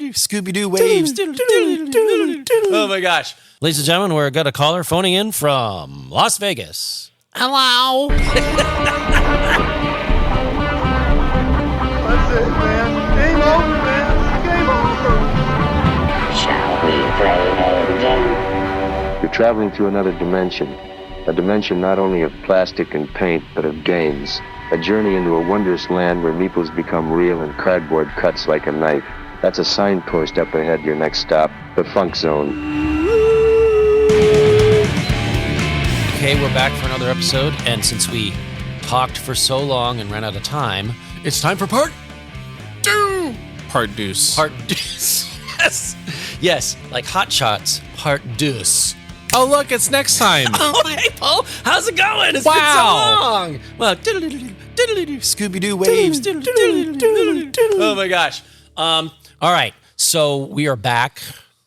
Scooby-Doo waves. Oh my gosh. Ladies and gentlemen, we've got a caller phoning in from Las Vegas. Hello. That's it, man. Game over, man. Game over. Shall we play a game? You're traveling through another dimension. A dimension not only of plastic and paint, but of games. A journey into a wondrous land where meeples become real and cardboard cuts like a knife. That's a signpost up ahead, your next stop, the Funk Zone. Okay, we're back for another episode, and since we talked for so long and ran out of time, it's time for part two. Part deuce. Part deuce. Yes. Yes, like Hot Shots, part deuce. Oh, look, it's next time. Oh, hey, Paul. How's it going? It's been so long. Well, Scooby-Doo waves. Oh, my gosh. All right. So we are back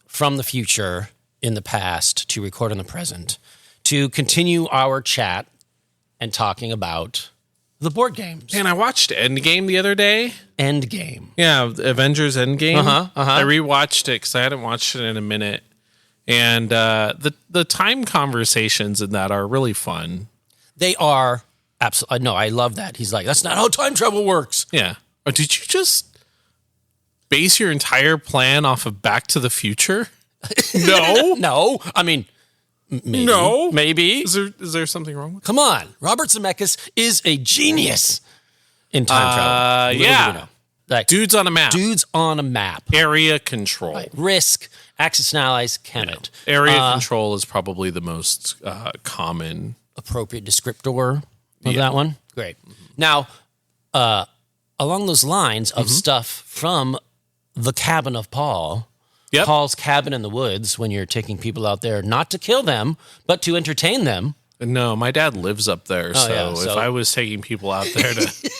from the future in the past to record in the present to continue our chat and talking about the board games. Man, I watched Endgame the other day. Endgame. Yeah, Avengers Endgame. Uh-huh. I rewatched it because I hadn't watched it in a minute. And the time conversations in that are really fun. They are absolutely. No, I love that. He's like, that's not how time travel works. Yeah. Oh, did you just base your entire plan off of Back to the Future? No. No. I mean, maybe. No. Maybe. Is there something wrong with that? Come on. Robert Zemeckis is a genius in time travel. Little yeah. do we know. Like, Dudes on a map. Dudes on a map. Area control. Right. Risk, Axis and Allies, Kemet. Area control is probably the most common. Appropriate descriptor of that one. Great. Now, along those lines of stuff from the cabin of Paul, Paul's cabin in the woods, when you're taking people out there not to kill them, but to entertain them. No, my dad lives up there, so if I was taking people out there to...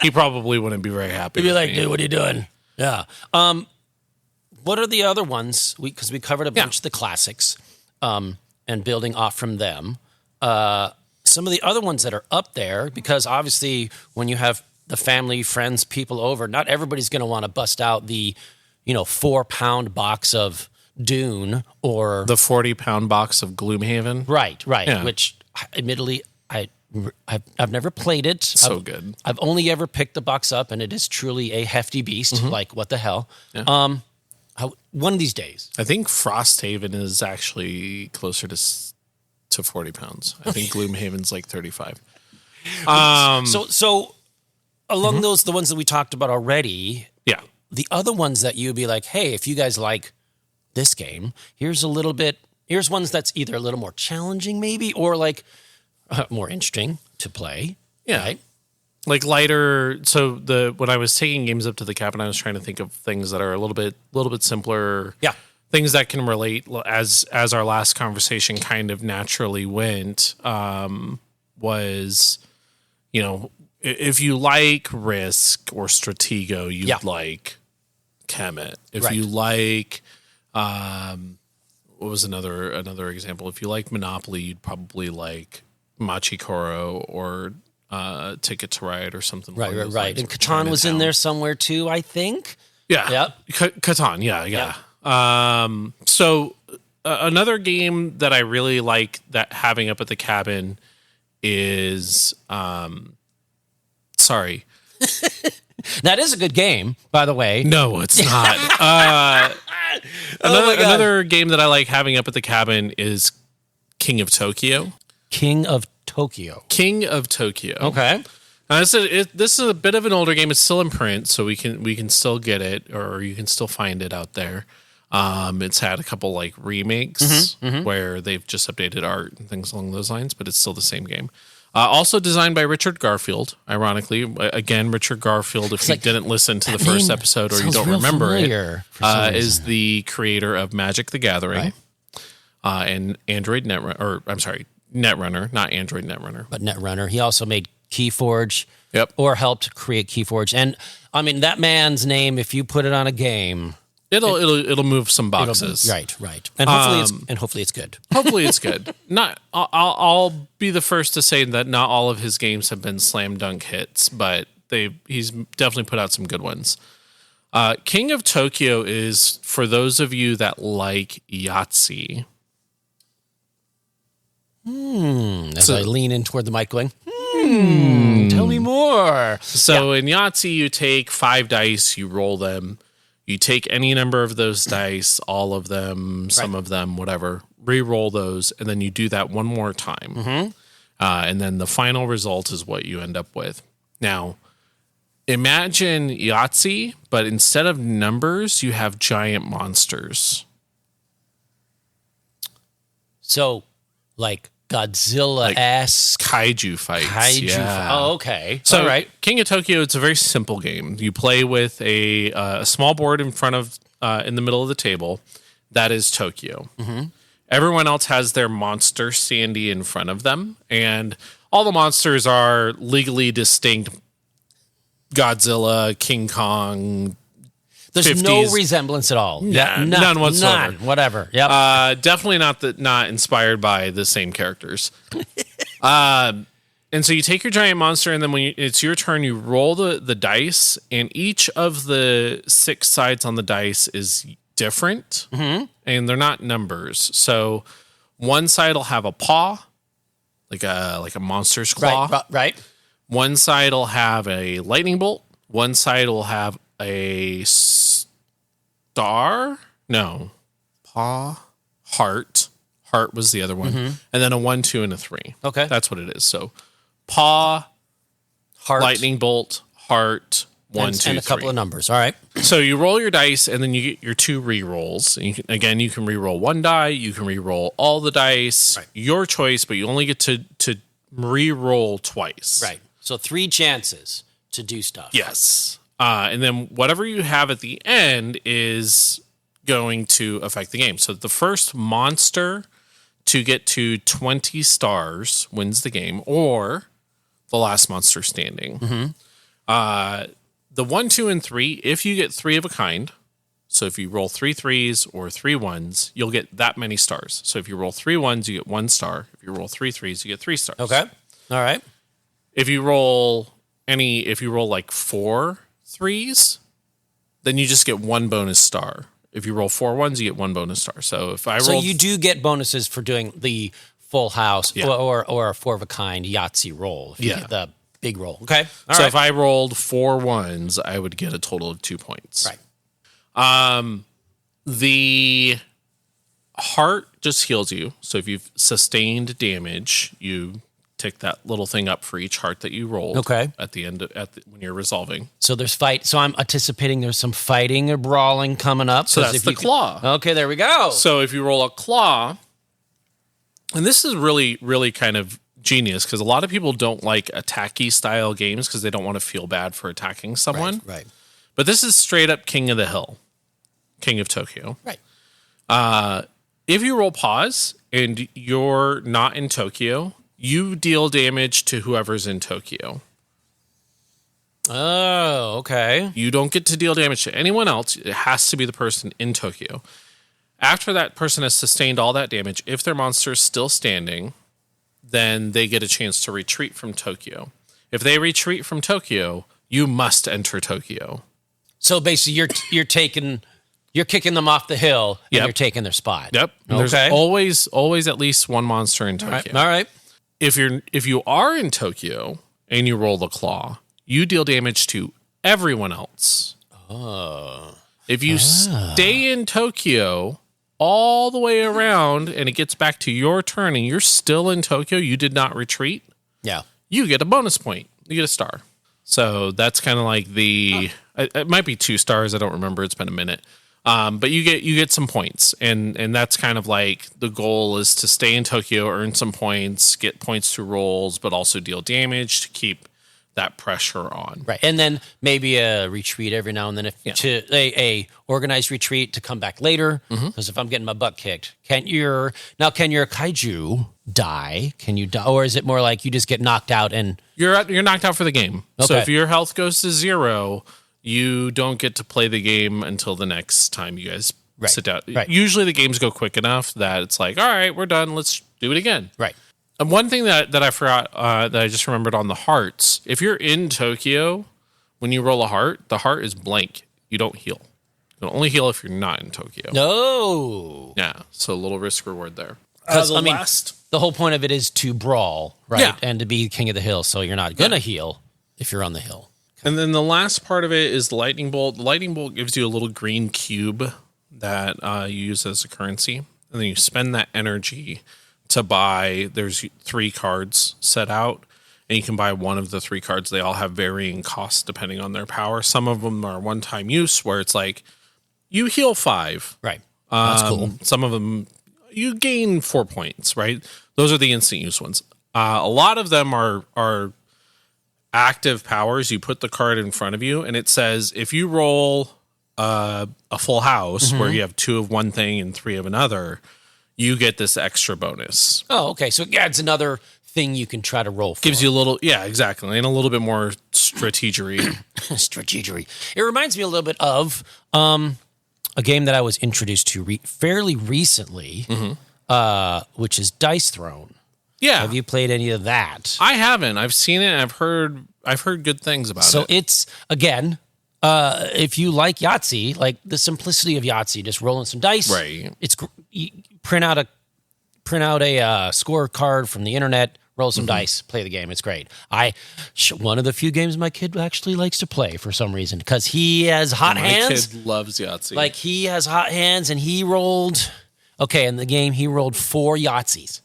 He probably wouldn't be very happy. He'd be like, me. dude, what are you doing? Yeah. What are the other ones? Because we covered a bunch of the classics and building off from them. Some of the other ones that are up there, because obviously when you have the family, friends, people over, not everybody's going to want to bust out the 4-pound box of Dune or... The 40-pound box of Gloomhaven. Right. Yeah. Which, admittedly, I've never played it. So good. I've only ever picked the box up, and it is truly a hefty beast. Like, what the hell? Yeah. One of these days. I think Frosthaven is actually closer to 40 pounds. I think Gloomhaven's like 35. So along those, the ones that we talked about already, Yeah. the other ones that you'd be like, hey, if you guys like this game, here's ones that's either a little more challenging maybe, or like more interesting to play. Yeah. Right? Like lighter. So when I was taking games up to the cabin, I was trying to think of things that are a little bit simpler. Yeah. Things that can relate, as our last conversation kind of naturally went, was, if you like Risk or Stratego, you'd like Kemet. If you like, what was another example? If you like Monopoly, you'd probably like Machikoro or Ticket to Ride or something like that. Right. And Catan was in there somewhere too, I think. Yeah. Yep. Catan, yeah. So another game that I really like that having up at the cabin is sorry. That is a good game, by the way. No, it's not. Another game that I like having up at the cabin is King of Tokyo. King of Tokyo. Okay. This is a bit of an older game. It's still in print, so we can still get it, or you can still find it out there. It's had a couple like remakes where they've just updated art and things along those lines, but it's still the same game. Also designed by Richard Garfield, ironically. Again, Richard Garfield, if you didn't listen to the first episode or you don't remember it, is the creator of Magic the Gathering and Android Netrunner, not Android Netrunner. But Netrunner. He also made Keyforge. Yep. Or helped create Keyforge. And I mean, that man's name, if you put it on a game, it'll move some boxes. Right. And hopefully it's good. Hopefully it's good. I'll be the first to say that not all of his games have been slam dunk hits, but he's definitely put out some good ones. King of Tokyo is for those of you that like Yahtzee. As I lean in toward the mic going, tell me more. So in Yahtzee, you take 5 dice, you roll them. You take any number of those dice, all of them, some of them, whatever, re-roll those, and then you do that one more time. And then the final result is what you end up with. Now, imagine Yahtzee, but instead of numbers, you have giant monsters. So, like Godzilla-esque kaiju fights. Oh, okay. So, all right. King of Tokyo, it's a very simple game. You play with a small board in front of, in the middle of the table. That is Tokyo. Everyone else has their monster standee in front of them, and all the monsters are legally distinct. Godzilla, King Kong. There's 50s. no resemblance at all. None whatsoever. None, whatever. Yep. Definitely not inspired by the same characters. And so you take your giant monster, and then when it's your turn, you roll the dice, and each of the 6 sides on the dice is different, and they're not numbers. So one side will have a paw, like a monster's claw. Right. One side will have a lightning bolt. One side will have a star. No, paw, heart. Heart was the other one, and then a 1, 2, and a 3. Okay, that's what it is. So paw, heart, lightning bolt, heart. 1, 2, and a couple of numbers. All right. So you roll your dice, and then you get your 2 re-rolls. And you can re-roll 1 die. You can re-roll all the dice. Right. Your choice, but you only get to re-roll twice. Right. So 3 chances to do stuff. Yes. And then whatever you have at the end is going to affect the game. So the first monster to get to 20 stars wins the game, or the last monster standing. The 1, 2, and 3, if you get 3 of a kind, so if you roll 3 3s or 3 1s, you'll get that many stars. So if you roll 3 1s, you get 1 star. If you roll 3 3s, you get 3 stars. Okay. All right. If you roll like 4 3s, then you just get 1 bonus star. If you roll 4 1s, you get 1 bonus star. So if I roll, so you do get bonuses for doing the full house or a 4 of a kind Yahtzee roll. If you get the big roll. Okay. All so right. if I rolled 4 1s, I would get a total of 2 points. Right. The heart just heals you. So if you've sustained damage, you tick that little thing up for each heart that you rolled. Okay. At the end when you're resolving. So there's fight. So I'm anticipating there's some fighting or brawling coming up. So that's the claw. Okay, there we go. So if you roll a claw, and this is really, really kind of genius because a lot of people don't like attacky style games because they don't want to feel bad for attacking someone. Right. But this is straight up King of the Hill, King of Tokyo. Right. If you roll pause and you're not in Tokyo, you deal damage to whoever's in Tokyo. Oh, okay. You don't get to deal damage to anyone else. It has to be the person in Tokyo. After that person has sustained all that damage, if their monster is still standing, then they get a chance to retreat from Tokyo. If they retreat from Tokyo, you must enter Tokyo. So basically, you're kicking them off the hill, and you're taking their spot. Yep. Okay. There's always at least one monster in Tokyo. All right. If you are in Tokyo and you roll the claw, you deal damage to everyone else. Oh. If you stay in Tokyo all the way around and it gets back to your turn and you're still in Tokyo, you did not retreat. Yeah. You get a bonus point. You get a star. So that's kind of like it might be 2 stars. I don't remember. It's been a minute. But you get some points, and that's kind of like the goal is to stay in Tokyo, earn some points, get points through rolls, but also deal damage to keep that pressure on. Right, and then maybe a retreat every now and then, to a organized retreat to come back later. Because if I'm getting my butt kicked, can your kaiju die? Can you die, or is it more like you just get knocked out and you're knocked out for the game? Okay. So if your health goes to 0. You don't get to play the game until the next time you guys sit down. Right. Usually the games go quick enough that it's like, all right, we're done. Let's do it again. Right. And one thing that I forgot that I just remembered on the hearts, if you're in Tokyo, when you roll a heart, the heart is blank. you don't heal. You can only heal if you're not in Tokyo. No. Yeah, so a little risk reward there. The whole point of it is to brawl, right? Yeah. And to be king of the hill, so you're not going to heal if you're on the hill. And then the last part of it is the lightning bolt. The lightning bolt gives you a little green cube that you use as a currency. And then you spend that energy to buy, there's 3 cards set out. And you can buy one of the 3 cards. They all have varying costs depending on their power. Some of them are one-time use where it's like, you heal 5. Right. That's cool. Some of them, you gain 4 points, right? Those are the instant use ones. A lot of them are active powers. You put the card in front of you, and it says if you roll a full house where you have 2 of one thing and 3 of another, you get this extra bonus. Oh, okay. So it adds another thing you can try to roll for. Gives you a little, yeah, exactly, and a little bit more strategery. Strategery. It reminds me a little bit of a game that I was introduced to fairly recently, which is Dice Throne. Yeah. Have you played any of that? I haven't. I've seen it. And I've heard good things about it. So it's, again, if you like Yahtzee, like the simplicity of Yahtzee, just rolling some dice. Right. It's you print out a scorecard from the internet, roll some dice, play the game. It's great. One of the few games my kid actually likes to play for some reason because he has hot hands. My kid loves Yahtzee. Like he has hot hands, and he rolled. Okay, in the game he rolled 4 Yahtzees.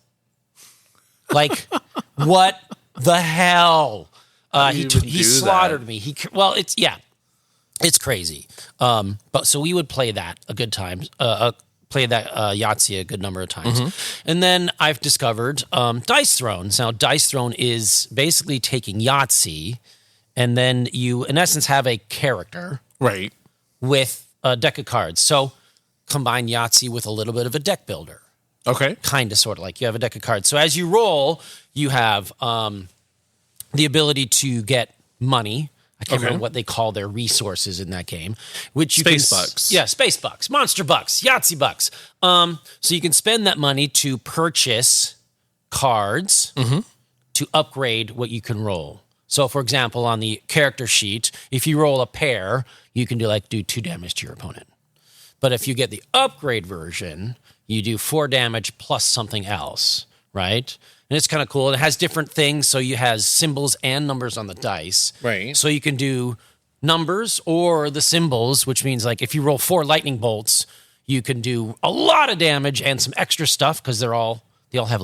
Like, what the hell? He slaughtered me. It's crazy. But so we would play that a good time. Play that Yahtzee a good number of times. And then I've discovered Dice Throne. Now, Dice Throne is basically taking Yahtzee, and then you, in essence, have a character. Right. With a deck of cards. So combine Yahtzee with a little bit of a deck builder. Okay. Kind of, sort of, like you have a deck of cards. So as you roll, you have the ability to get money. I can't remember what they call their resources in that game. Which you Space bucks. Yeah, space bucks, monster bucks, Yahtzee bucks. So you can spend that money to purchase cards to upgrade what you can roll. So, for example, on the character sheet, if you roll a pair, you can do 2 damage to your opponent. But if you get the upgrade version, you do 4 damage plus something else, right? And it's kind of cool. It has different things, so you has symbols and numbers on the dice. Right. So you can do numbers or the symbols, which means if you roll 4 lightning bolts, you can do a lot of damage and some extra stuff because they all have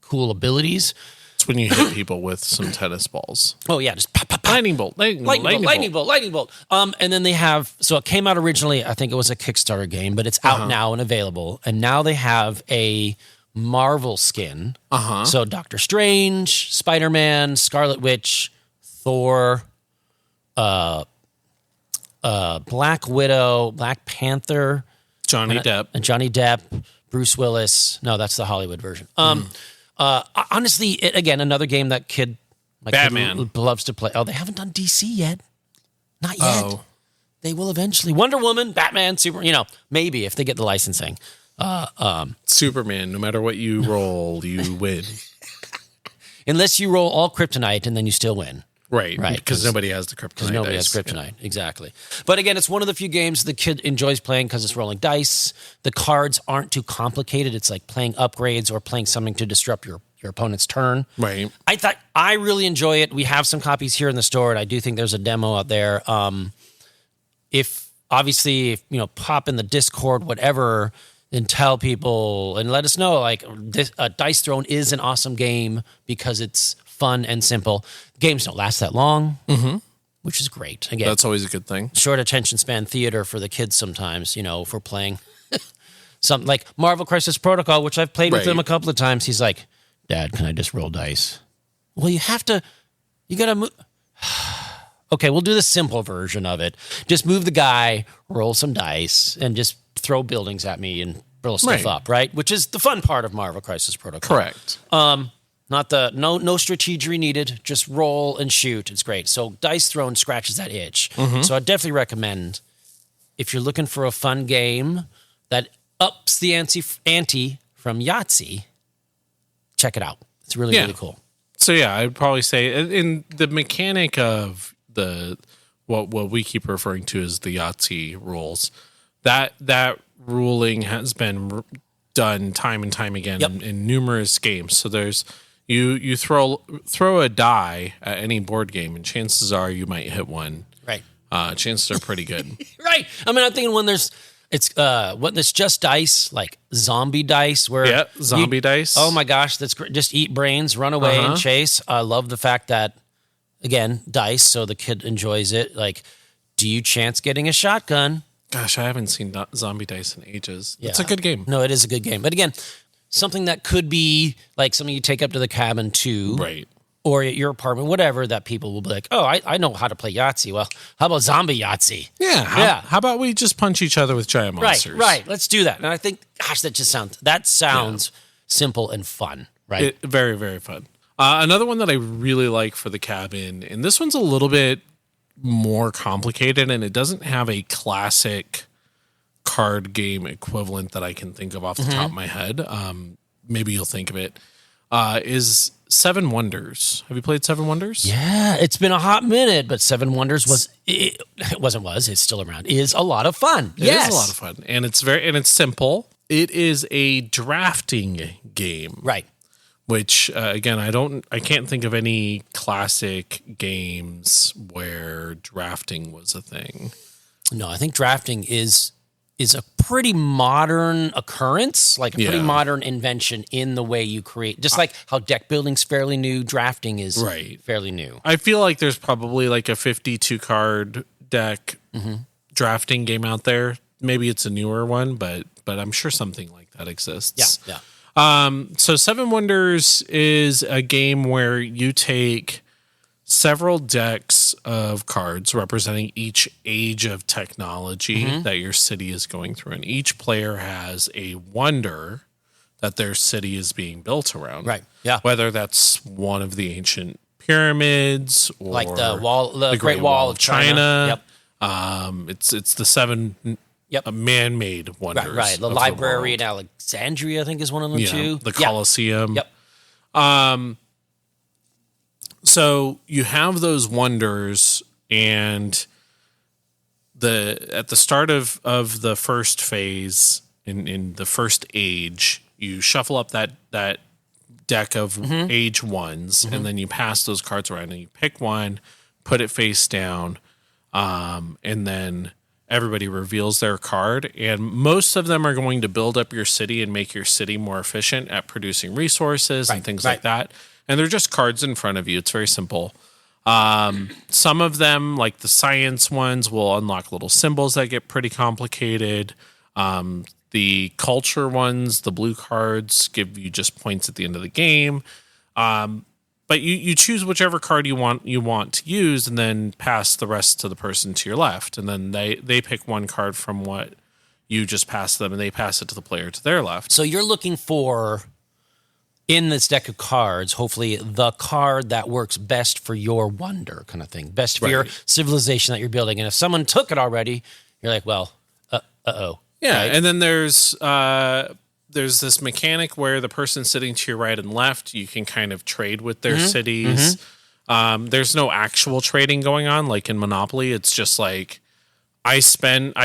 cool abilities. It's when you hit people with some tennis balls. Oh yeah, just pop, pop, pop. Lightning bolt. Lightning bolt. And then they have, so it came out originally, I think it was a Kickstarter game, but it's out now and available. And now they have a Marvel skin. So Doctor Strange, Spider-Man, Scarlet Witch, Thor, Black Widow, Black Panther, Johnny Depp, Bruce Willis. No, that's the Hollywood version. Honestly, again, another game that Batman kid loves to play. Oh, they haven't done DC yet. Not yet. Oh. They will eventually. Wonder Woman, Batman, maybe if they get the licensing. Superman, no matter what you roll, you win. Unless you roll all kryptonite and then you still win. Right. Because nobody has the kryptonite. Because nobody has kryptonite. Yeah. Exactly. But again, it's one of the few games the kid enjoys playing because it's rolling dice. The cards aren't too complicated. It's like playing upgrades or playing something to disrupt your opponent's turn. Right. I really enjoy it. We have some copies here in the store, and I do think there's a demo out there. If pop in the Discord, whatever, and tell people and let us know, Dice Throne is an awesome game because it's fun and simple. Games don't last that long, which is great. Again, that's always a good thing. Short attention span theater for the kids sometimes, if we're playing something like Marvel Crisis Protocol, which I've played with him a couple of times. He's like, Dad, can I just roll dice? Well, you got to move. Okay, we'll do the simple version of it. Just move the guy, roll some dice, and just throw buildings at me and blow stuff up, right? Which is the fun part of Marvel Crisis Protocol. Correct. Not no strategery needed. Just roll and shoot. It's great. So Dice Throne scratches that itch. So I definitely recommend if you're looking for a fun game that ups the ante from Yahtzee, check it out. It's really cool. So yeah, I'd probably say in the mechanic of the what we keep referring to as the Yahtzee rules. That ruling has been done time and time again in numerous games. So there's you throw a die at any board game, and chances are you might hit one. Right. Chances are pretty good. Right. I mean, I'm thinking when there's just dice, like zombie dice, where zombie dice. Oh my gosh, that's great. Just eat brains, run away and chase. I love the fact that, again, dice, so the kid enjoys it. Like, do you chance getting a shotgun? Gosh, I haven't seen zombie dice in ages. Yeah. It's a good game. No, it is a good game. But again, something that could be like something you take up to the cabin too. Right. Or at your apartment, whatever, that people will be like, oh, I know how to play Yahtzee. Well, how about zombie Yahtzee? Yeah. How about we just punch each other with giant monsters? Right. Let's do that. And I think, gosh, that sounds simple and fun, right? Very, very fun. Another one that I really like for the cabin, and this one's a little bit more complicated, and it doesn't have a classic card game equivalent that I can think of off the top of my head. Maybe you'll think of it. Is Seven Wonders. Have you played Seven Wonders? Yeah, it's been a hot minute, but Seven Wonders it's still around. Is a lot of fun. It is a lot of fun, and it's simple. It is a drafting game, right? Which again, I can't think of any classic games where drafting was a thing. No, I think drafting is a pretty modern occurrence, like a pretty modern invention in the way you create. Just like how deck building's fairly new, drafting is fairly new. I feel like there's probably like a 52 card deck drafting game out there. Maybe it's a newer one, but I'm sure something like that exists. Yeah. So Seven Wonders is a game where you take several decks of cards representing each age of technology that your city is going through. And each player has a wonder that their city is being built around. Right. Yeah. Whether that's one of the ancient pyramids or like the Great Wall of China. Yep. It's the seven man-made wonders. Right. The library in Alexandria, I think, is one of them too. The Colosseum. Yep. So you have those wonders, and at the start of the first phase, in the first age, you shuffle up that deck of age ones, and then you pass those cards around, and you pick one, put it face down, and then everybody reveals their card, and most of them are going to build up your city and make your city more efficient at producing resources and things like that. And they're just cards in front of you. It's very simple. Some of them, like the science ones, will unlock little symbols that get pretty complicated. The culture ones, the blue cards, give you just points at the end of the game. But you choose whichever card you want to use, and then pass the rest to the person to your left. And then they pick one card from what you just passed them, and they pass it to the player to their left. So you're looking for, in this deck of cards, hopefully the card that works best for your wonder kind of thing, best for your civilization that you're building. And if someone took it already, you're like, well, uh-oh. Yeah, right? And then there's this mechanic where the person sitting to your right and left, you can kind of trade with their cities. There's no actual trading going on like in Monopoly. It's just like I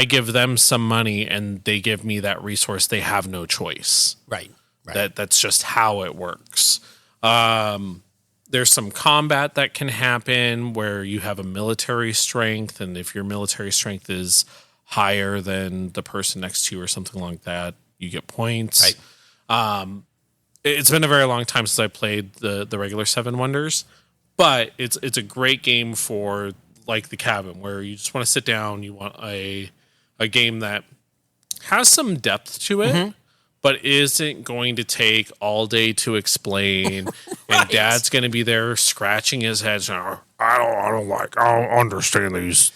give them some money and they give me that resource. They have no choice. Right. That's just how it works. There's some combat that can happen where you have a military strength, and if your military strength is higher than the person next to you or something like that, you get points. Right. It's been a very long time since I played the regular Seven Wonders, but it's a great game for like the cabin, where you just want to sit down. You want a game that has some depth to it, but isn't going to take all day to explain. And Dad's going to be there scratching his head. Saying, I don't understand these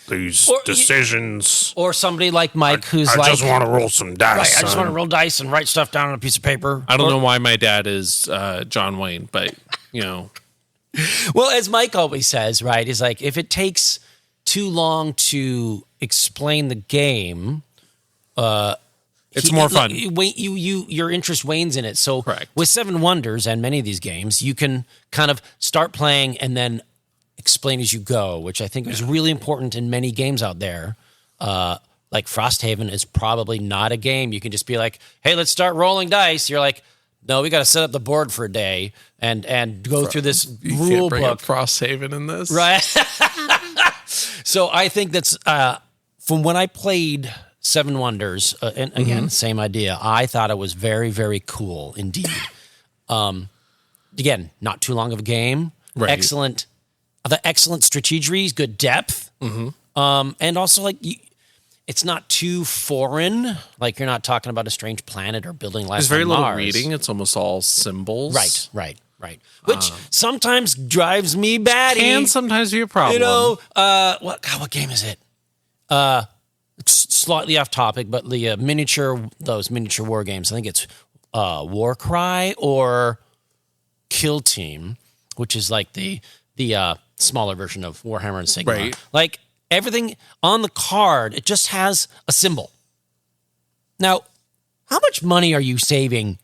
decisions. Or somebody like Mike, who's I just want to roll some dice. Right, I just want to roll dice and write stuff down on a piece of paper. I don't know why my dad is John Wayne, but you know. Well, as Mike always says, right, is like if it takes too long to explain the game, it's more fun. Your interest wanes in it. So Correct. With Seven Wonders and many of these games, you can kind of start playing and then explain as you go, which I think is really important in many games out there. Like Frosthaven is probably not a game. You can just be like, hey, let's start rolling dice. You're like, no, we got to set up the board for a day and go through this rule bring book. up Frosthaven in this. Right. So I think that's from when I played Seven Wonders, and again, same idea. I thought it was very, very cool indeed. Again, not too long of a game. Right. Excellent strategies, good depth. And also like it's not too foreign. Like you're not talking about a strange planet or building life. There's very on little Mars. reading. It's almost all symbols. Right. Which sometimes drives me batty. Can sometimes be a problem. You know, what game is it? It's slightly off topic, but the those miniature war games. I think it's Warcry or Kill Team, which is like the smaller version of Warhammer and Sigmar. Right. Like everything on the card, it just has a symbol. Now, how much money are you saving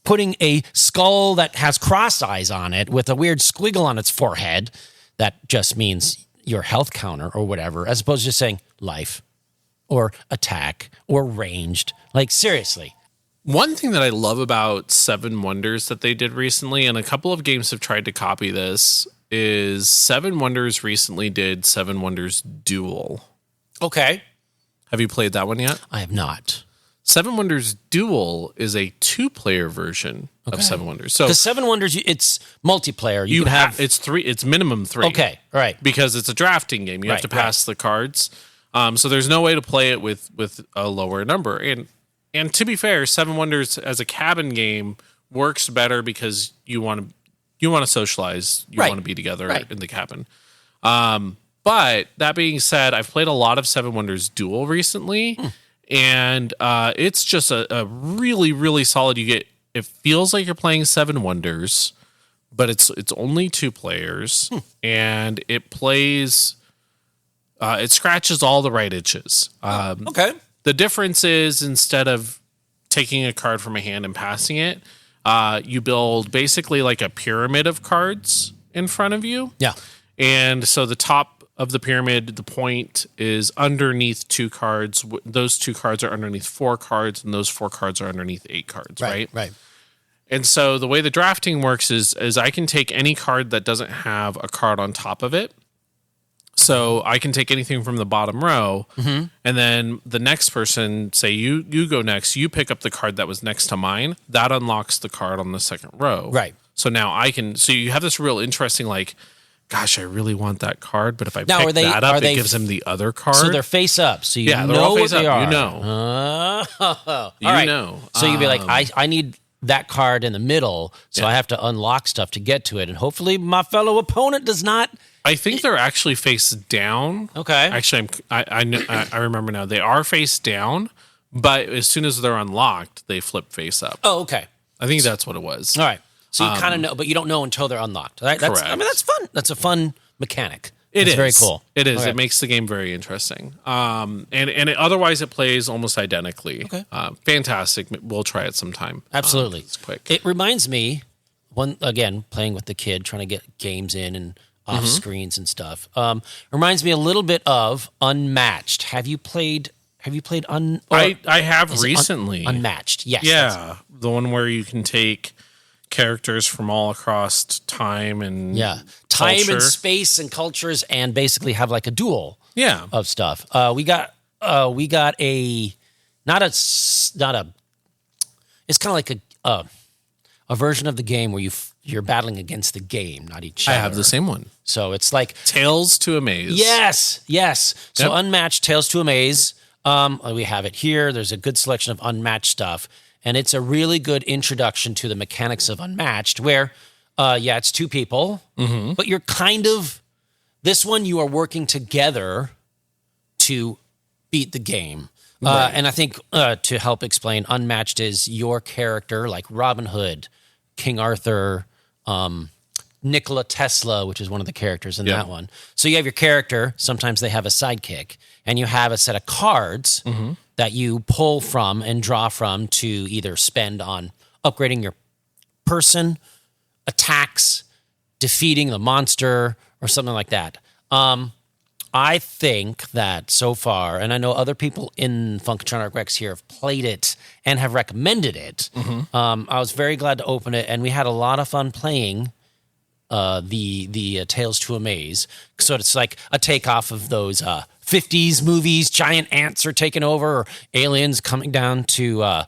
putting a skull that has cross eyes on it with a weird squiggle on its forehead that just means your health counter or whatever, as opposed to just saying life or attack or ranged? Like, seriously. One thing that I love about Seven Wonders that they did recently, and a couple of games have tried to copy this, is Seven Wonders recently did Seven Wonders Duel. Okay. Have you played that one yet? I have not. Seven Wonders Duel is a 2-player version of Seven Wonders. So The Seven Wonders, it's multiplayer. You can have it's minimum 3. Okay, all right. Because it's a drafting game. You have to pass the cards. So there's no way to play it with a lower number. And to be fair, Seven Wonders as a cabin game works better because you want to socialize. You want to be together in the cabin. But that being said, I've played a lot of Seven Wonders Duel recently. And it's just a really, really solid. It feels like you're playing Seven Wonders, but it's only 2 players, and it plays. It scratches all the right itches. Okay. The difference is instead of taking a card from a hand and passing it, you build basically like a pyramid of cards in front of you. Yeah. And so the top of the pyramid, the point is underneath 2 cards. Those 2 cards are underneath 4 cards, and those 4 cards are underneath 8 cards, right? Right. And so the way the drafting works is I can take any card that doesn't have a card on top of it. So I can take anything from the bottom row, and then the next person, say you go next, you pick up the card that was next to mine. That unlocks the card on the second row. Right. So now so you have this real interesting, like, gosh, I really want that card, but if I Now, pick that up, it gives him the other card. So they're face up. So you they're know all what face they up. are. You know. All You right. know. So you'd be like, I need that card in the middle, so I have to unlock stuff to get to it. And hopefully my fellow opponent does not. I think they're actually face down. Okay. Actually, I remember now. They are face down, but as soon as they're unlocked, they flip face up. Oh, okay. I think that's what it was. All right. So you kind of know, but you don't know until they're unlocked. Right? That's, Correct. I mean, that's fun. That's a fun mechanic. It's very cool. It is. Okay. It makes the game very interesting. Otherwise, it plays almost identically. Okay. Fantastic. We'll try it sometime. Absolutely. It's quick. It reminds me, again, playing with the kid, trying to get games in and off screens and stuff. Reminds me a little bit of Unmatched. Have you played? I have recently. Unmatched. Yes. Yeah, the one where you can take characters from all across time and time culture. and space and cultures, and basically have like a duel. Yeah. Of stuff. We got a not a. It's kind of like a version of the game where you're battling against the game, not each other. I have the same one. So it's like Tales to Amaze. Yes. So Yep. Unmatched, Tales to Amaze. We have it here. There's a good selection of Unmatched stuff. And it's a really good introduction to the mechanics of Unmatched where, it's 2 people, but you're this one you are working together to beat the game. Right. And I think to help explain, Unmatched is your character, like Robin Hood, King Arthur, Nikola Tesla, which is one of the characters in that one. So you have your character. Sometimes they have a sidekick, and you have a set of cards that you pull from and draw from to either spend on upgrading your person, attacks, defeating the monster, or something like that. I think that so far, and I know other people in Funkatronic Rex here have played it and have recommended it. I was very glad to open it, and we had a lot of fun playing the Tales to Amaze. So it's like a takeoff of those 50s movies. Giant ants are taking over, or aliens coming down to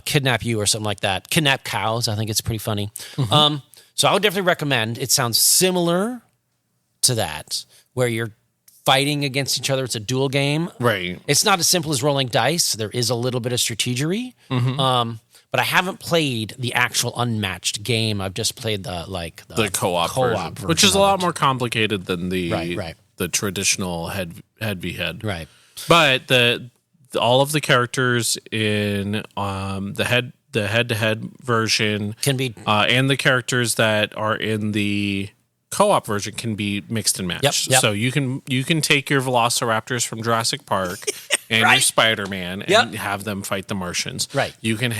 kidnap you or something like that. Kidnap cows. I think it's pretty funny. So I would definitely recommend. It sounds similar to that, where you're fighting against each other. It's a duel game. Right. It's not as simple as rolling dice. There is a little bit of strategery. But I haven't played the actual unmatched game. I've just played the co-op version, which is a lot more complicated than the traditional head v head. Right. But all of the characters in the head-to-head version Can be and the characters that are in the co-op version can be mixed and matched. Yep. So you can take your Velociraptors from Jurassic Park and your Spider-Man and have them fight the Martians. Right. You can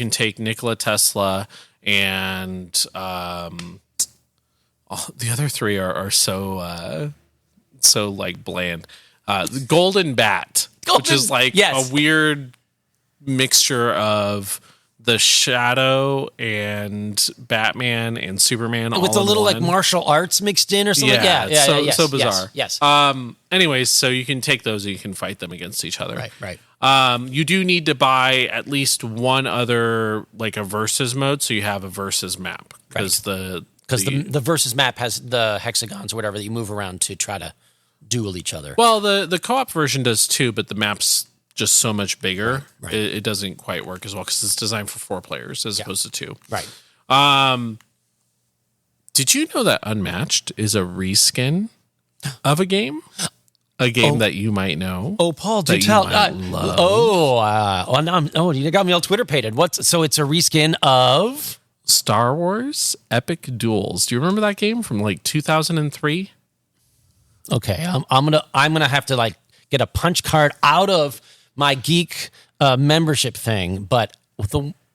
take Nikola Tesla and the other three are so like bland. The Golden Bat, which is like a weird mixture of the Shadow and Batman and Superman with a little like martial arts mixed in or something. So bizarre. Yes. Anyways, so you can take those and you can fight them against each other. Right. You do need to buy at least one other, like a versus mode, so you have a versus map because the versus map has the hexagons or whatever that you move around to try to duel each other. Well, the co-op version does too, but the map's just so much bigger. Right. It doesn't quite work as well because it's designed for 4 players as opposed to 2. Right. Did you know that Unmatched is a reskin of a game? A game that you might know. Oh, Paul, do tell. You got me all Twitter pated. So it's a reskin of Star Wars Epic Duels. Do you remember that game from like 2003? Okay, I'm gonna have to like get a punch card out of my geek membership thing. But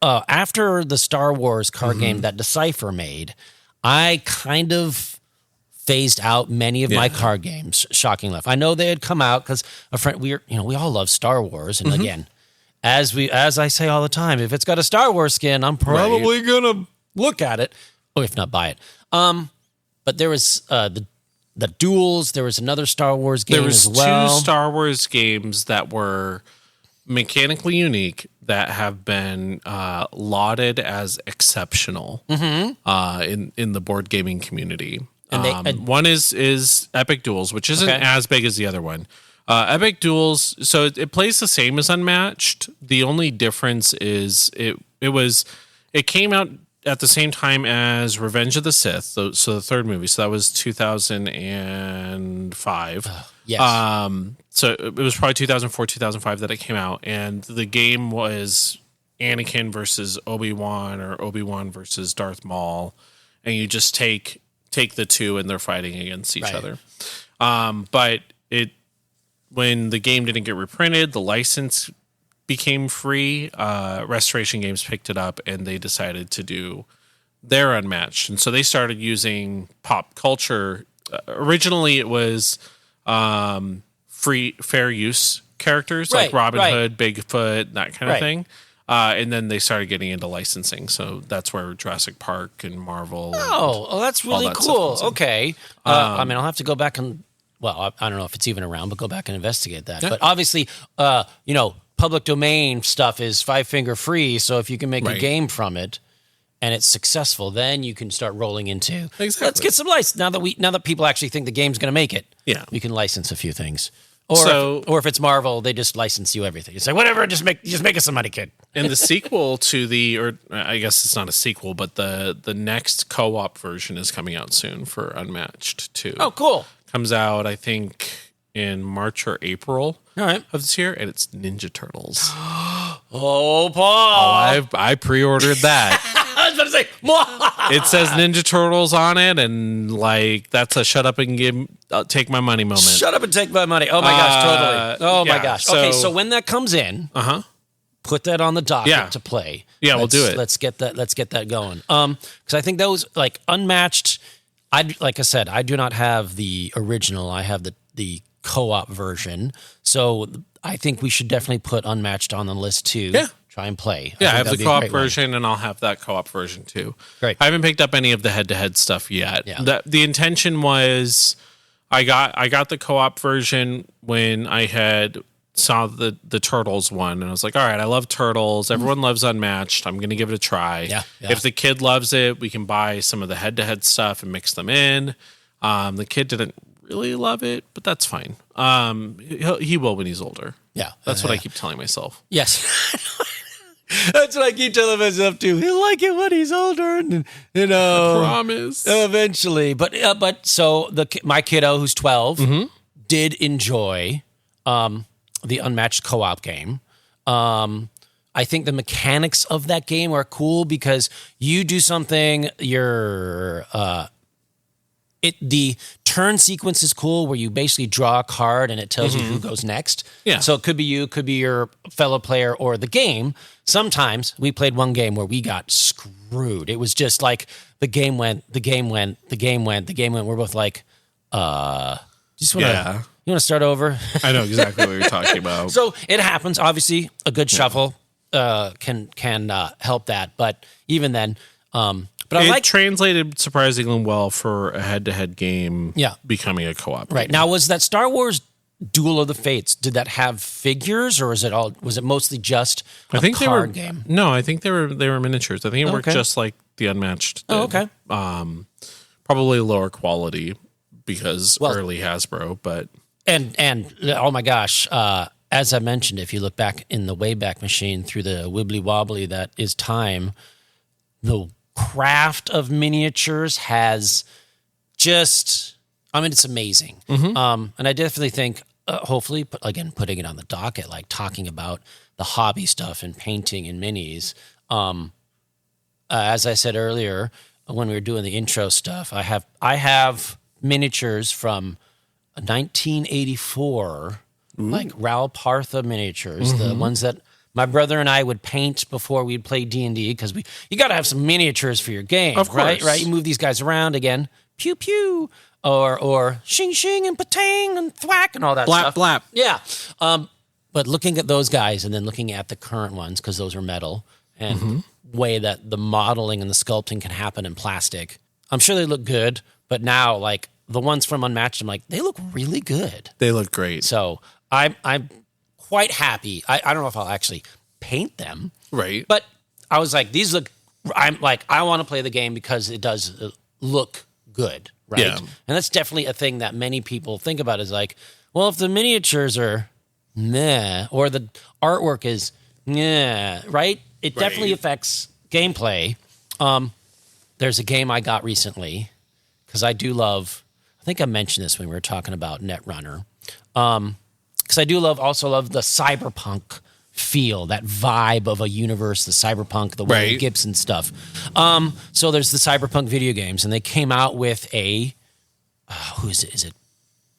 after the Star Wars card game that Decipher made, I kind of phased out many of my card games. Shocking enough, I know they had come out because a friend we all love Star Wars, and again, as I say all the time, if it's got a Star Wars skin, I'm probably gonna look at it, or if not buy it. But there was the duels. There was another Star Wars game as well. There was 2 Star Wars games that were mechanically unique that have been lauded as exceptional in the board gaming community. And one is Epic Duels, which isn't as big as the other one. Epic Duels, so it plays the same as Unmatched. The only difference is it came out at the same time as Revenge of the Sith, so the third movie. So that was 2005. Yes. So it was probably 2004, 2005 that it came out, and the game was Anakin versus Obi-Wan or Obi-Wan versus Darth Maul, and you just take the two and they're fighting against each other. But when the game didn't get reprinted, the license became free. Restoration Games picked it up and they decided to do their Unmatched. And so they started using pop culture. Originally it was fair use characters like Robin Hood, Bigfoot, that kind of thing. And then they started getting into licensing. So that's where Jurassic Park and Marvel. Oh, that's really cool. Okay. I mean, I'll have to go back and, well, I don't know if it's even around, but go back and investigate that. Yeah. But obviously, public domain stuff is 5-finger free. So if you can make a game from it and it's successful, then you can start rolling into, let's get some license. Now that people actually think the game's going to make it, we can license a few things. Or if it's Marvel, they just license you everything. It's like, whatever, just make us some money, kid. And the sequel to or I guess it's not a sequel, but the next co-op version is coming out soon for Unmatched too. Oh, cool. Comes out, I think, in March or April of this year, and it's Ninja Turtles. Oh, Paul. I pre-ordered that. I was about to say, it says Ninja Turtles on it, and like that's a shut up and take my money moment. Shut up and take my money. Oh my gosh, totally. Oh my gosh. Okay, so when that comes in, put that on the docket to play. Yeah, we'll do it. Let's get that going. Because I think those like Unmatched, like I said, I do not have the original. I have the co-op version. So I think we should definitely put Unmatched on the list too. Yeah. Try and play. Yeah, I have the co-op version, and I'll have that co-op version too. Great. I haven't picked up any of the head-to-head stuff yet. Yeah. The intention was, I got the co-op version when I had saw the Turtles one, and I was like, all right, I love Turtles. Everyone loves Unmatched. I'm going to give it a try. Yeah. If the kid loves it, we can buy some of the head-to-head stuff and mix them in. The kid didn't really love it, but that's fine. He will when he's older. Yeah. That's what I keep telling myself. Yes. That's what I keep telling myself too. He'll like it when he's older, and I promise. Eventually. But so my kiddo who's 12 did enjoy the Unmatched co-op game. I think the mechanics of that game are cool because you do something, the turn sequence is cool where you basically draw a card and it tells you who goes next. Yeah. So it could be you, could be your fellow player or the game. Sometimes we played one game where we got screwed. It was just like the game went. We're both like, you want to start over? I know exactly what you're talking about. So it happens. Obviously, a good shuffle can help that. But even then, but it translated surprisingly well for a head-to-head game. Yeah. Becoming a co-op. Right game. now, was that Star Wars Duel of the Fates? Did that have figures, or was it mostly just a card game? No, I think they were miniatures. I think it worked just like the Unmatched did. Oh, okay. Probably lower quality because early Hasbro, but. And oh my gosh, as I mentioned, if you look back in the Wayback Machine through the wibbly wobbly that is time, the craft of miniatures has just, it's amazing. And I definitely think, hopefully, putting it on the docket, like talking about the hobby stuff and painting and minis. As I said earlier, when we were doing the intro stuff, I have miniatures from 1984, like Raoul Partha miniatures, the ones that my brother and I would paint before we'd play D&D, because you got to have some miniatures for your game, of course. Right? You move these guys around again, pew pew, or shing shing and patang and thwack and all that stuff. Blap. Yeah. But looking at those guys and then looking at the current ones, because those are metal, and way that the modeling and the sculpting can happen in plastic, I'm sure they look good, but now, like, the ones from Unmatched, I'm like, they look really good. They look great. So I'm quite happy. I don't know if I'll actually paint them. Right. But I was like, these look, I'm like, I want to play the game because it does look good. Right. Yeah. And that's definitely a thing that many people think about is like, well, if the miniatures are meh, or the artwork is meh, right? It definitely affects gameplay. There's a game I got recently because I do love, I think I mentioned this when we were talking about Netrunner. Because I do also love the cyberpunk feel, that vibe of a universe, the cyberpunk, the William Gibson stuff. So there's the cyberpunk video games, and they came out with a, who is it? Is it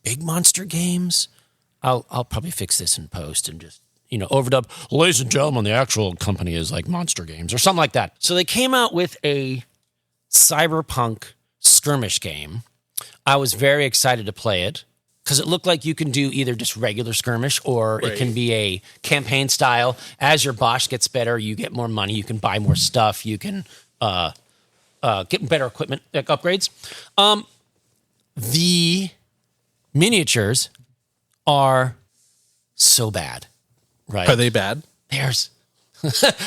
Big Monster Games? I'll probably fix this in post and just, overdub. Ladies and gentlemen, the actual company is like Monster Games or something like that. So they came out with a cyberpunk skirmish game. I was very excited to play it because it looked like you can do either just regular skirmish or it can be a campaign style. As your boss gets better, you get more money. You can buy more stuff. You can get better equipment, like upgrades. The miniatures are so bad, right? Are they bad?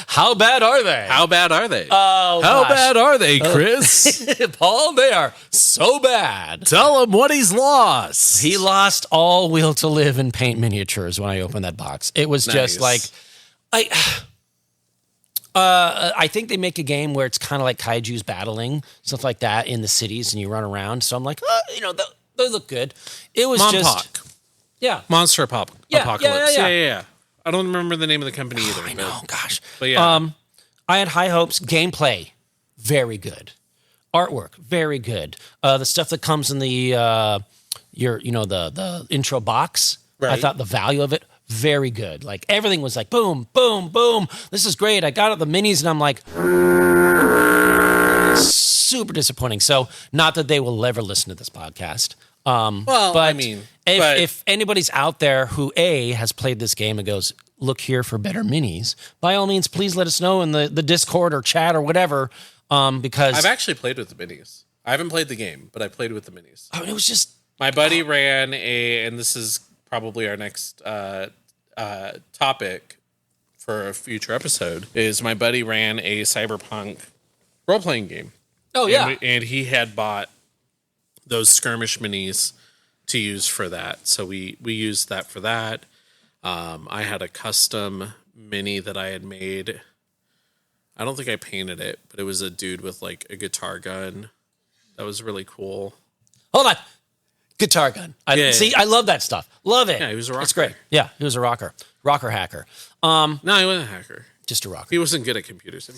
How bad are they? How bad are they? Oh, How gosh. bad are they, Chris? Paul, they are so bad. Tell him what he's lost. He lost all will to live in paint miniatures when I opened that box. It was just like, I think they make a game where it's kind of like kaijus battling, stuff like that in the cities, and you run around. So I'm like, they look good. It was Monster Apocalypse. Yeah. I don't remember the name of the company either. I know, gosh. But yeah. I had high hopes. Gameplay, very good. Artwork, very good. The stuff that comes in the the intro box, I thought the value of it, very good. Like everything was like boom, boom, boom. This is great. I got out the minis and I'm like, super disappointing. So not that they will ever listen to this podcast. If anybody's out there who has played this game and goes, look here for better minis, by all means, please let us know in the Discord or chat or whatever. Because I've actually played with the minis. I haven't played the game, but I played with the minis. It was just my buddy ran and this is probably our next topic for a future episode. Is my buddy ran a cyberpunk role playing game. Oh yeah, and he had bought those skirmish minis to use for that. So we used that for that. I had a custom mini that I had made. I don't think I painted it, but it was a dude with like a guitar gun. That was really cool. Hold on. Guitar gun. I love that stuff. Love it. Yeah, he was a rocker. It's great. Yeah, he was a rocker. Rocker hacker. No, he wasn't a hacker. Just a rocker. He wasn't good at computers. In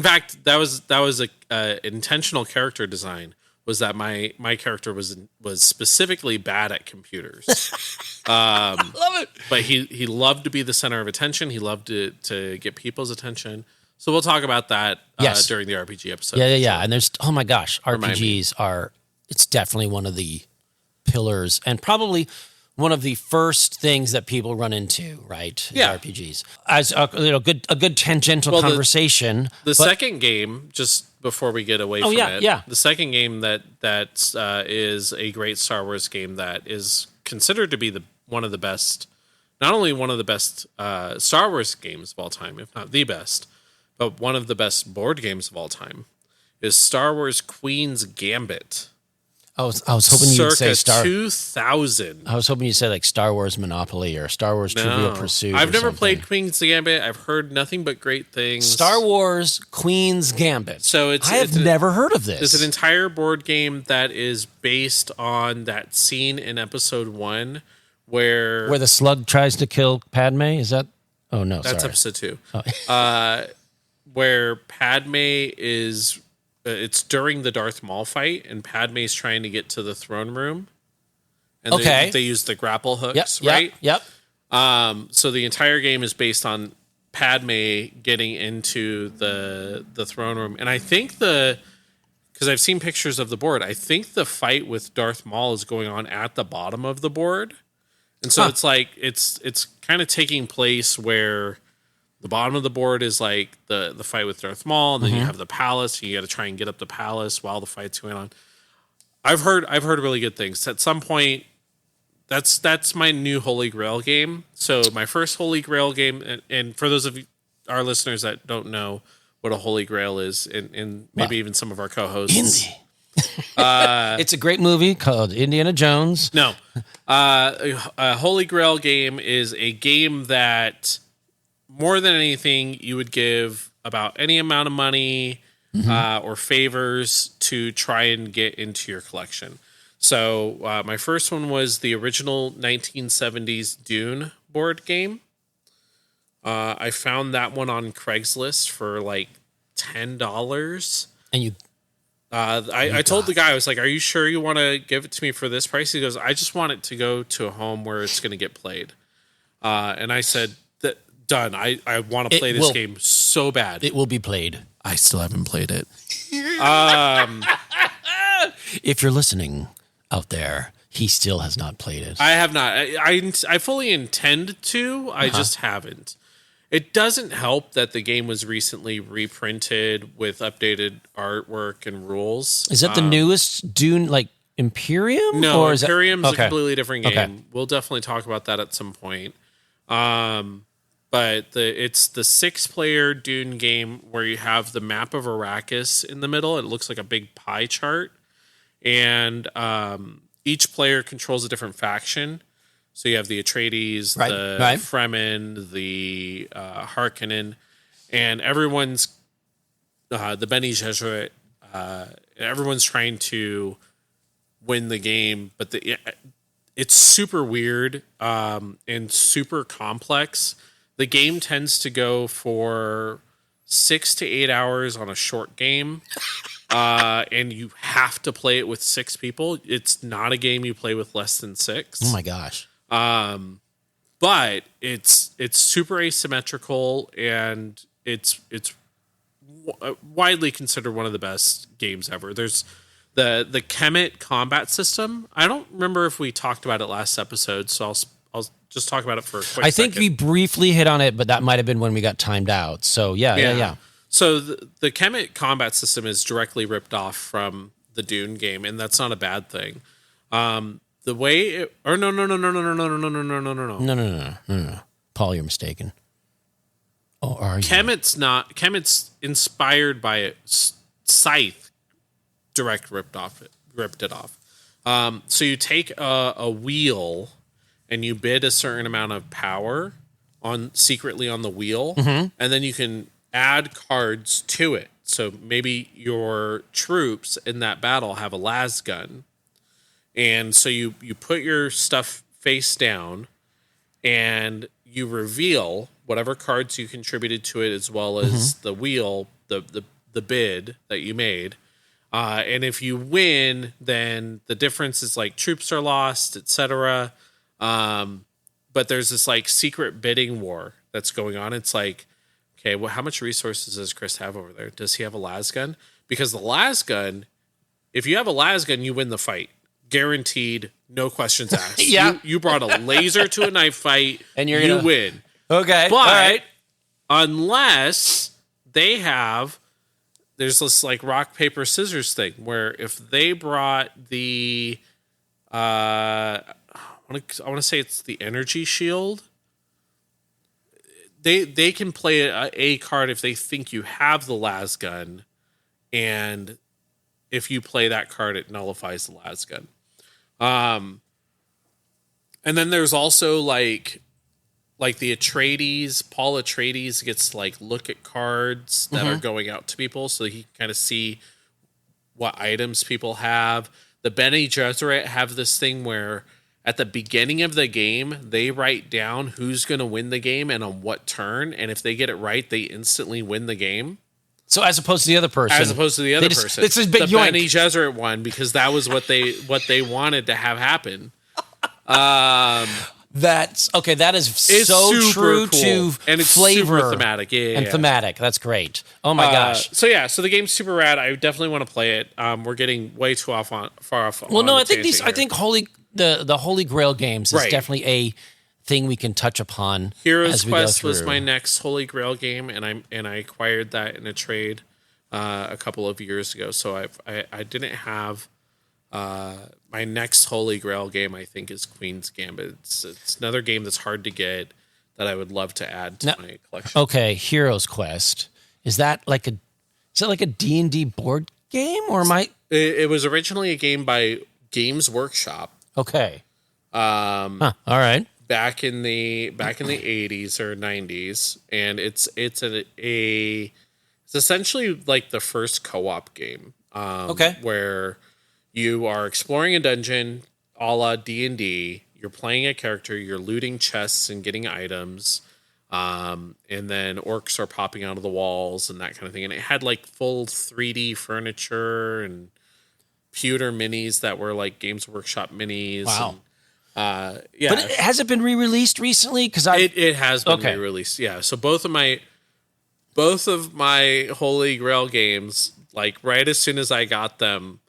fact, that was a intentional character design. Was that my character was specifically bad at computers. Love it. But he loved to be the center of attention. He loved to get people's attention. So we'll talk about that during the RPG episode. Yeah. And there's, oh my gosh, RPGs it's definitely one of the pillars and probably one of the first things that people run into, right? Yeah. RPGs. As a good tangential conversation. The second game, just before we get away from it. Yeah. The second game that is a great Star Wars game that is considered to be one of the best, not only one of the best Star Wars games of all time, if not the best, but one of the best board games of all time, is Star Wars Queen's Gambit. I was hoping you'd say Circa 2000. I was hoping you'd say like Star Wars Monopoly or Star Wars Trivial Pursuit. I've never played Queen's Gambit. I've heard nothing but great things. Star Wars Queen's Gambit. So I have never heard of this. It's an entire board game that is based on that scene in Episode 1 where the slug tries to kill Padme. Is that? Oh no, that's sorry. Episode 2. Oh. Where Padme is. It's during the Darth Maul fight, and Padme's trying to get to the throne room. And they use the grapple hooks, right? Yep. So the entire game is based on Padme getting into the throne room. And I think because I've seen pictures of the board, I think the fight with Darth Maul is going on at the bottom of the board. And so it's like, it's kind of taking place where the bottom of the board is like the fight with Darth Maul, and then you have the palace. And you got to try and get up the palace while the fight's going on. I've heard really good things. At some point, that's my new Holy Grail game. So my first Holy Grail game, and for those of our listeners that don't know what a Holy Grail is, and maybe even some of our co-hosts, it's a great movie called Indiana Jones. No, a Holy Grail game is a game that, more than anything, you would give about any amount of money or favors to try and get into your collection. So my first one was the original 1970s Dune board game. I found that one on Craigslist for like $10. And you... I told the guy, I was like, are you sure you want to give it to me for this price? He goes, I just want it to go to a home where it's going to get played. And I said... Done. I want to play this game so bad. It will be played. I still haven't played it. If you're listening out there, he still has not played it. I have not. I fully intend to. I just haven't. It doesn't help that the game was recently reprinted with updated artwork and rules. Is that the newest Dune, like Imperium? No, or Imperium's a completely different game. Okay. We'll definitely talk about that at some point. But it's the 6-player Dune game where you have the map of Arrakis in the middle. It looks like a big pie chart. And each player controls a different faction. So you have the Atreides, the Fremen, the Harkonnen, and everyone's the Bene Gesserit. Everyone's trying to win the game, but it's super weird and super complex. The game tends to go for 6 to 8 hours on a short game, and you have to play it with 6 people. It's not a game you play with less than 6. Oh my gosh! But it's super asymmetrical, and it's widely considered one of the best games ever. There's the Kemet combat system. I don't remember if we talked about it last episode, so I'll just talk about it for a quick I think second. we briefly hit on it, but that might have been when we got timed out. So yeah. So the Kemet combat system is directly ripped off from the Dune game, and that's not a bad thing. The way it, or no. No. Paul, you're mistaken. Oh, are you? Kemet's inspired by it. Scythe direct ripped it off. So you take a wheel and you bid a certain amount of power secretly on the wheel, and then you can add cards to it. So maybe your troops in that battle have a las gun, and so you put your stuff face down, and you reveal whatever cards you contributed to it, as well as the wheel, the bid that you made. And if you win, then the difference is like troops are lost, etc. But there's this like secret bidding war that's going on. It's like, okay, well, how much resources does Chris have over there? Does he have a las gun? Because the las gun, if you have a las gun, you win the fight. Guaranteed, no questions asked. Yeah. You brought a laser to a knife fight, and you win. Okay. But all right. Unless there's this like rock, paper, scissors thing where if they brought the, I want to say it's the energy shield. They can play a card if they think you have the las gun, and if you play that card, it nullifies the las gun. And then there's also like the Atreides, Paul Atreides gets to like look at cards that are going out to people, so he can kind of see what items people have. The Bene Gesserit have this thing where at the beginning of the game, they write down who's going to win the game and on what turn, and if they get it right, they instantly win the game. So as opposed to the other person. Person. It's a big the yoink. Bene Gesserit one, because that was what they wanted to have happen. That's okay. That is It's so super true cool. to And it's flavor super thematic. Yeah. thematic. That's great. Oh my gosh. So the game's super rad. I definitely want to play it. We're getting way too far off. Well, no, on I the think tangent here. the Holy Grail games is Right. definitely a thing we can touch upon. Heroes as we Quest go was through. my next Holy Grail game, and I acquired that in a trade a couple of years ago. So I didn't have my next Holy Grail game. I think is Queen's Gambit. It's another game that's hard to get that I would love to add to my collection. Okay, Heroes Quest. Is that like a D&D board game, or am I? It was originally a game by Games Workshop. Okay. All right. Back in the 80s or 90s, and it's essentially like the first co-op game. Okay. Where you are exploring a dungeon, a la D&D. You're playing a character. You're looting chests and getting items, and then orcs are popping out of the walls and that kind of thing. And it had like full 3D furniture and pewter minis that were like Games Workshop minis. Wow. And, But has it been re-released recently? Because it has been Okay. re-released. Yeah. So both of my Holy Grail games, like right as soon as I got them,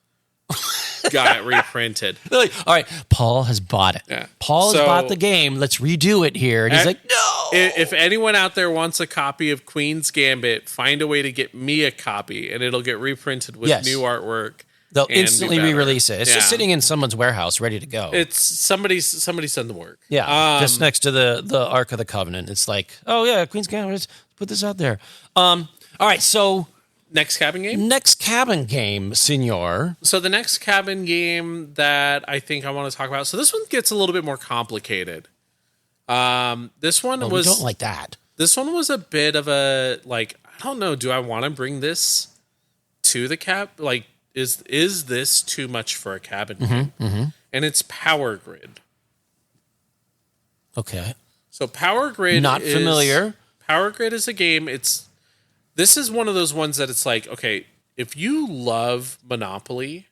got reprinted. all right, Paul has bought it. Yeah. Paul has So- bought the game. Let's redo it here. And he's like, no. If anyone out there wants a copy of Queen's Gambit, find a way to get me a copy, and it'll get reprinted with Yes. new artwork. They'll and do instantly better. re-release it. It's just Yeah. sitting in someone's warehouse, ready to go. It's somebody's done the work. Yeah, just next to the Ark of the Covenant. It's like, oh yeah, Queen's Gambit. Let's put this out there. All right, so Next cabin game. next cabin game, Senor. So the next cabin game that I think I want to talk about. So this one gets a little bit more complicated. This one We was don't like that. This one was a bit of a like. I don't know. Do I want to bring this to the cab? Like, is this too much for a cabin game? And it's Power Grid. Okay, So Power Grid. not familiar. Power Grid is a game. This is one of those ones that it's like, okay, if you love Monopoly,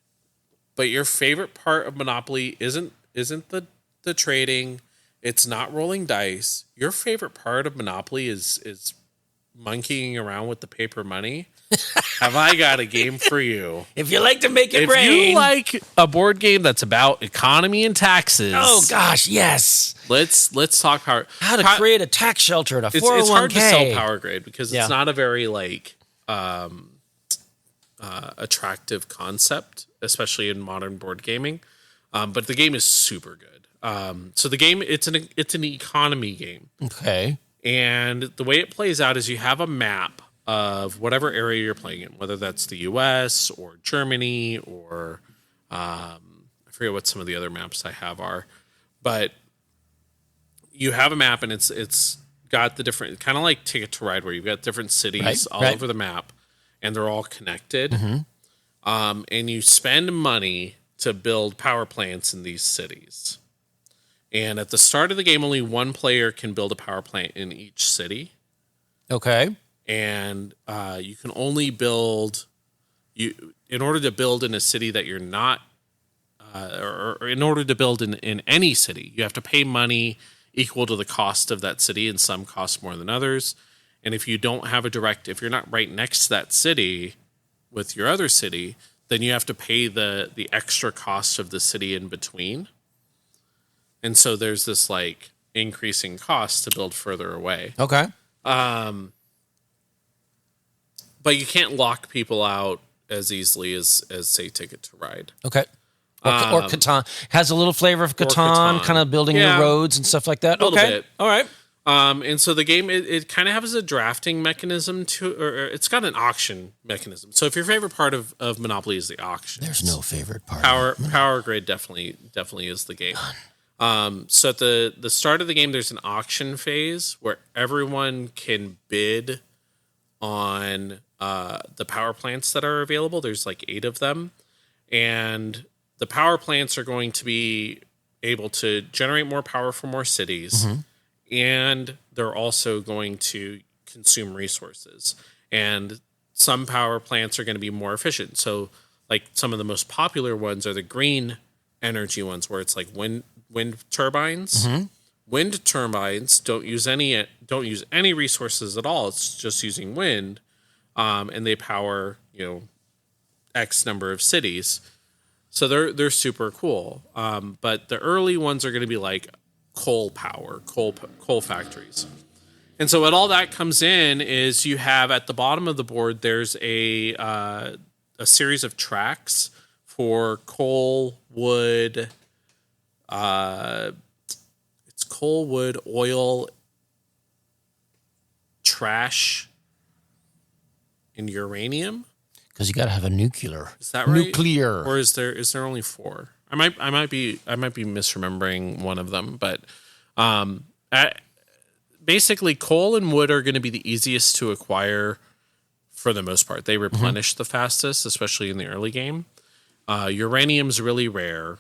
but your favorite part of Monopoly isn't the trading, it's not rolling dice. Your favorite part of Monopoly is monkeying around with the paper money, have I got a game for you. If you like to make it If rain. you like a board game that's about economy and taxes. Oh, gosh, yes. Let's talk power. How to create a tax shelter and a 401k. It's hard to sell Power Grid because it's not a very like attractive concept, especially in modern board gaming. But the game is super good. So the game it's an economy game. Okay. And the way it plays out is you have a map of whatever area you're playing in, whether that's the U.S. or Germany or I forget what some of the other maps I have are, but you have a map and it's got the different, kind of like Ticket to Ride, where you've got different cities all over the map and they're all connected. Mm-hmm. And you spend money to build power plants in these cities. And at the start of the game, only one player can build a power plant in each city. Okay. And you can only build in order to build in a city that you're not, or in order to build in any city, you have to pay money equal to the cost of that city, and some cost more than others. And if you don't have if you're not right next to that city with your other city, then you have to pay the extra cost of the city in between. And so there's this like increasing cost to build further away. Okay. But you can't lock people out as easily as say Ticket to Ride. Okay. Or Catan. Has a little flavor of Catan, kind of building your roads and stuff like that. A little bit. All right. And so the game, it kind of has a drafting mechanism or it's got an auction mechanism. So if your favorite part of Monopoly is the auction, there's no favorite part. Power Grid definitely is the game. So at the start of the game, there's an auction phase where everyone can bid on the power plants that are available. There's like 8 of them, and the power plants are going to be able to generate more power for more cities. Mm-hmm. And they're also going to consume resources. And some power plants are going to be more efficient. So, like, some of the most popular ones are the green energy ones, where it's like wind turbines. Mm-hmm. Wind turbines don't use any resources at all. It's just using wind, and they power X number of cities. So they're super cool. But the early ones are going to be like coal power, coal factories. And so what all that comes in is you have at the bottom of the board, there's a series of tracks for coal, wood, it's coal, wood, oil, trash, and uranium. Because you got to have a nuclear. Is that right? Nuclear. Or is there only 4? I might be misremembering one of them, but basically coal and wood are going to be the easiest to acquire for the most part. They replenish the fastest, especially in the early game. Uranium's really rare,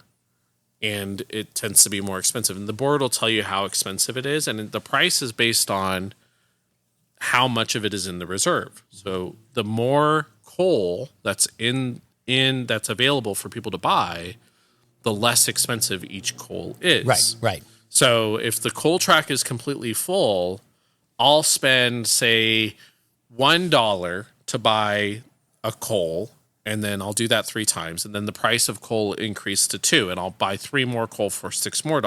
and it tends to be more expensive. And the board will tell you how expensive it is, and the price is based on how much of it is in the reserve. So the more coal that's that's available for people to buy, the less expensive each coal is. Right. So if the coal track is completely full, I'll spend, say, $1 to buy a coal, and then I'll do that 3 times, and then the price of coal increased to 2, and I'll buy 3 more coal for $6 more,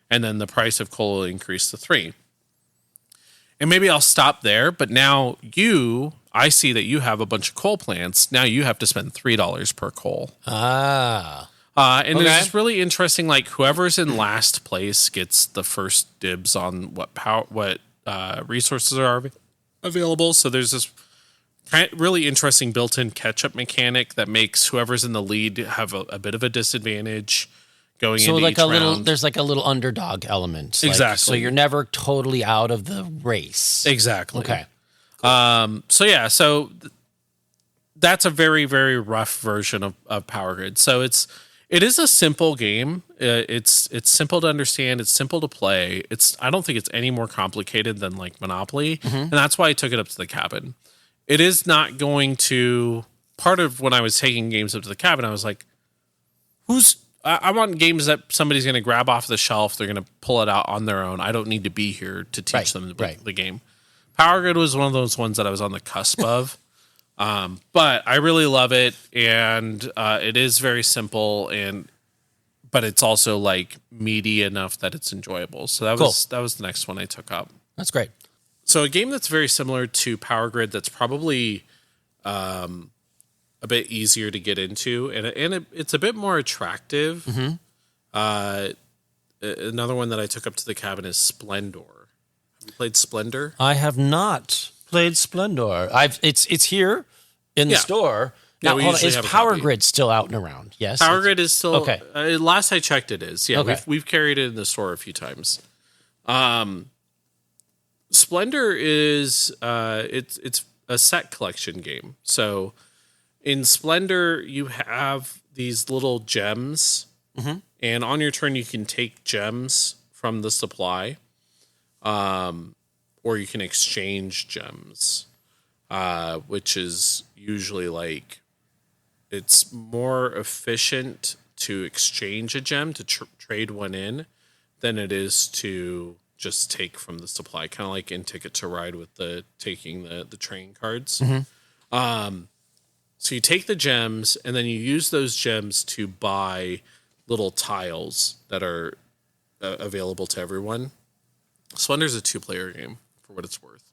and then the price of coal will increase to 3. And maybe I'll stop there, but now I see that you have a bunch of coal plants. Now you have to spend $3 per coal. And there's this really interesting, like, whoever's in last place gets the first dibs on what resources are available. So there's this really interesting built-in catch-up mechanic that makes whoever's in the lead have a bit of a disadvantage going into like each round. There's like a little underdog element. Exactly. So you're never totally out of the race. Exactly. Okay. So that's a very, very rough version of Power Grid. So it is a simple game. It's simple to understand. It's simple to play. I don't think it's any more complicated than like Monopoly, and that's why I took it up to the cabin. It is not going to. Part of when I was taking games up to the cabin, I was like, I want games that somebody's going to grab off the shelf. They're going to pull it out on their own. I don't need to be here to teach them the game. Power Grid was one of those ones that I was on the cusp of. But I really love it, and it is very simple, but it's also like meaty enough that it's enjoyable. So that was the next one I took up. That's great. So a game that's very similar to Power Grid that's probably a bit easier to get into, and it's a bit more attractive. Another one that I took up to the cabin is Splendor. Have you played Splendor? I have not played Splendor. It's here in the store. Yeah, Now, hold on, is Power Grid still out and around? Yes. Power Grid is still okay. Last I checked, it is. Yeah, okay. we've carried it in the store a few times. Splendor is it's a set collection game. So in Splendor, you have these little gems, and on your turn, you can take gems from the supply, or you can exchange gems, which is usually like it's more efficient to exchange a gem to trade one in than it is to just take from the supply, kind of like in Ticket to Ride with taking the train cards. So you take the gems and then you use those gems to buy little tiles that are available to everyone. Splendor's a 2-player game for what it's worth.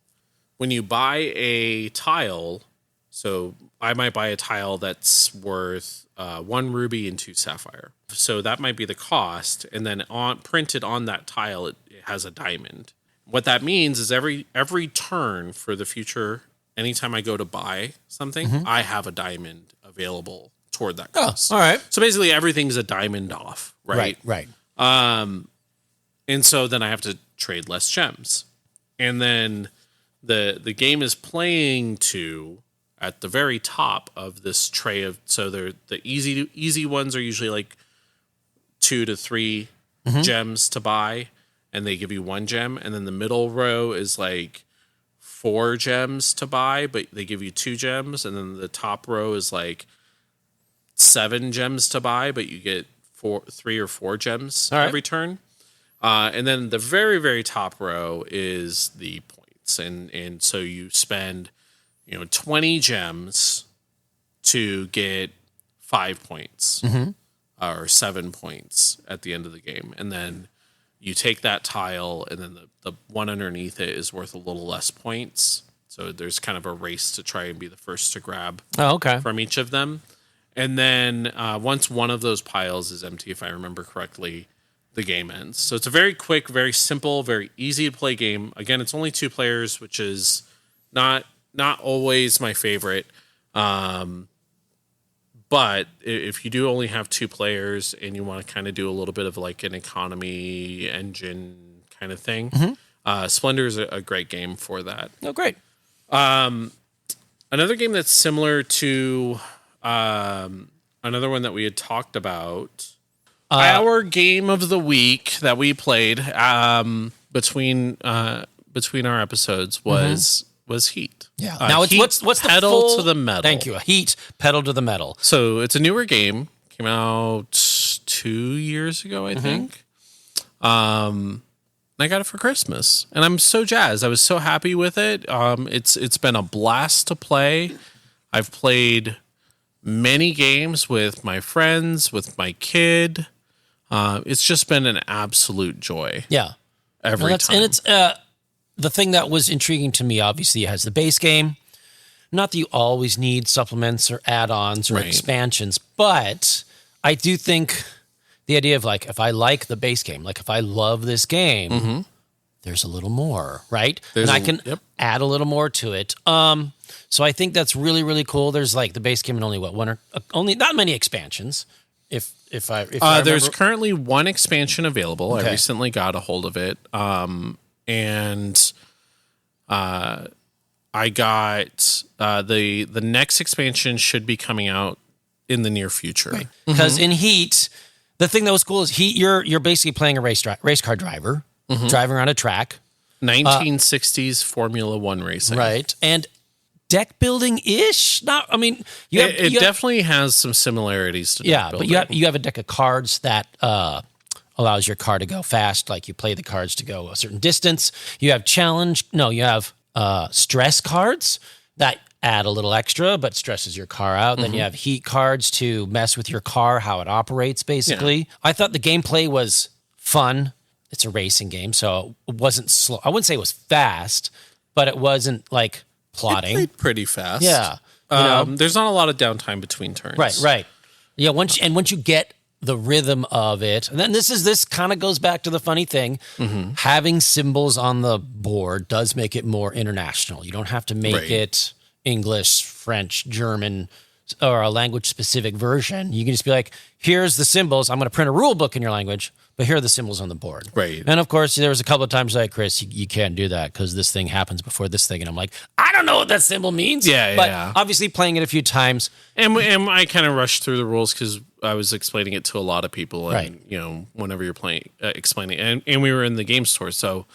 When you buy a tile, so I might buy a tile that's worth 1 ruby and 2 sapphire. So that might be the cost. And then printed on that tile, it has a diamond. What that means is every turn for the future, anytime I go to buy something, I have a diamond available toward that cost. Oh, all right. So basically everything's a diamond off, right? Right. And so then I have to trade less gems. And then the game is playing to at the very top of this tray of, so the easy ones are usually like 2 to 3 gems to buy, and they give you 1 gem. And then the middle row is like 4 gems to buy, but they give you 2 gems. And then the top row is like 7 gems to buy, but you get 3 or 4 gems every turn. And then the very, very top row is the points. And so you spend 20 gems to get 5 points or 7 points at the end of the game. And then you take that tile, and then the one underneath it is worth a little less points. So there's kind of a race to try and be the first to grab from each of them. And then once one of those piles is empty, if I remember correctly, the game ends. So it's a very quick, very simple, very easy to play game. Again, it's only 2 players, which is not always my favorite. But if you do only have 2 players and you want to kind of do a little bit of like an economy engine kind of thing, Splendor is a great game for that. Oh, great. Another game that's similar to another one that we had talked about, our game of the week that we played between our episodes was Heat. Yeah. Now what's the pedal full, to the metal? Thank you. Heat, pedal to the metal. So it's a newer game. Came out 2 years ago, I think. I got it for Christmas, and I'm so jazzed. I was so happy with it. It's been a blast to play. I've played many games with my friends, with my kid. It's just been an absolute joy. Yeah. Every time. And it's the thing that was intriguing to me, obviously, it has the base game. Not that you always need supplements or add-ons or expansions, but I do think the idea of like, if I like the base game, like if I love this game, there's a little more, right? And I can add a little more to it. So I think that's really, really cool. There's like the base game and only not many expansions. If I remember. There's currently 1 expansion available. Okay. I recently got a hold of it. And I got the next expansion should be coming out in the near future. Because in Heat, the thing that was cool is Heat, you're basically playing a race car driver, driving around a track. 1960s Formula One racing. Right. And deck building-ish? It definitely has some similarities to deck building. But you have a deck of cards that allows your car to go fast, like you play the cards to go a certain distance. You have stress cards that add a little extra, but stresses your car out. Then you have heat cards to mess with your car, how it operates, basically. Yeah. I thought the gameplay was fun. It's a racing game, so it wasn't slow. I wouldn't say it was fast, but it wasn't like plotting. It played pretty fast. Yeah. There's not a lot of downtime between turns. Right. Yeah, once you get the rhythm of it, and then this kind of goes back to the funny thing. Having symbols on the board does make it more international. You don't have to make it English, French, German, or a language-specific version. You can just be like, here's the symbols. I'm going to print a rule book in your language, but here are the symbols on the board. Right. And, of course, there was a couple of times like, Chris, you can't do that because this thing happens before this thing. And I'm like, I don't know what that symbol means. But obviously playing it a few times. And I kind of rushed through the rules because I was explaining it to a lot of people. And, whenever you're explaining it. And we were in the game store. So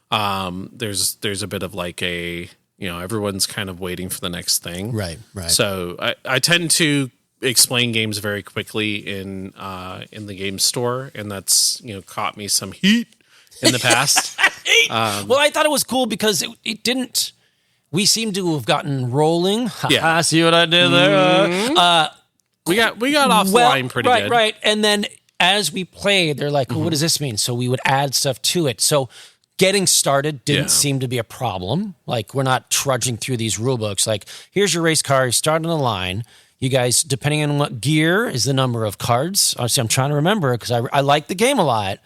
there's a bit of like a... everyone's kind of waiting for the next thing. Right. So I tend to explain games very quickly in the game store, and that's caught me some heat in the past. Well, I thought it was cool because it didn't. We seem to have gotten rolling. Yeah. See what I did there? We got off the line pretty good. Right. And then as we played, they're like, what does this mean? So we would add stuff to it. So getting started didn't seem to be a problem. Like, we're not trudging through these rule books. Like, here's your race car. You start on the line. You guys, depending on what gear is the number of cards. Obviously, I'm trying to remember because I like the game a lot.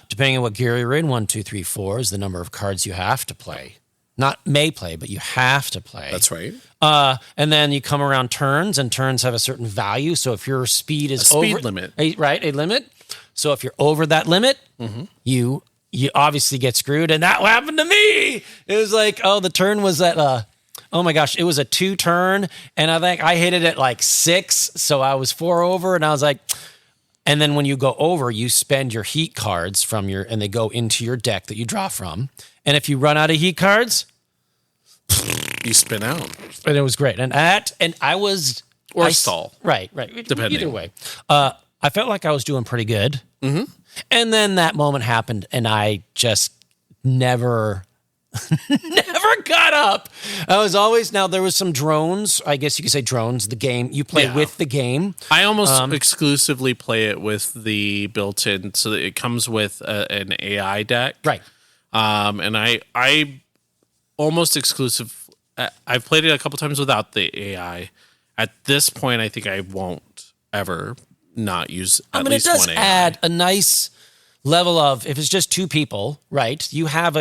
Depending on what gear you're in, 1, 2, 3, 4 is the number of cards you have to play. Not may play, but you have to play. That's right. And then you come around turns, and turns have a certain value. So if your speed is over... speed limit. A limit. So if you're over that limit, you obviously get screwed. And that happened to me. It was like, the turn was at... oh my gosh, it was a 2 turn, and I think I hit it at like 6, so I was 4 over, and I was like, and then when you go over, you spend your heat cards and they go into your deck that you draw from, and if you run out of heat cards, you spin out, and it was great, and I was stall, right, depending. Either way, I felt like I was doing pretty good, and then that moment happened, and I just never got up. I was always... Now, there was some drones. I guess you could say drones. The game. You play with the game. I almost exclusively play it with the built-in, so that it comes with an AI deck. Right. And I almost exclusive... I've played it a couple times without the AI. At this point, I think I won't ever not use at least one AI. It does add a nice level of... If it's just 2 people, right, you have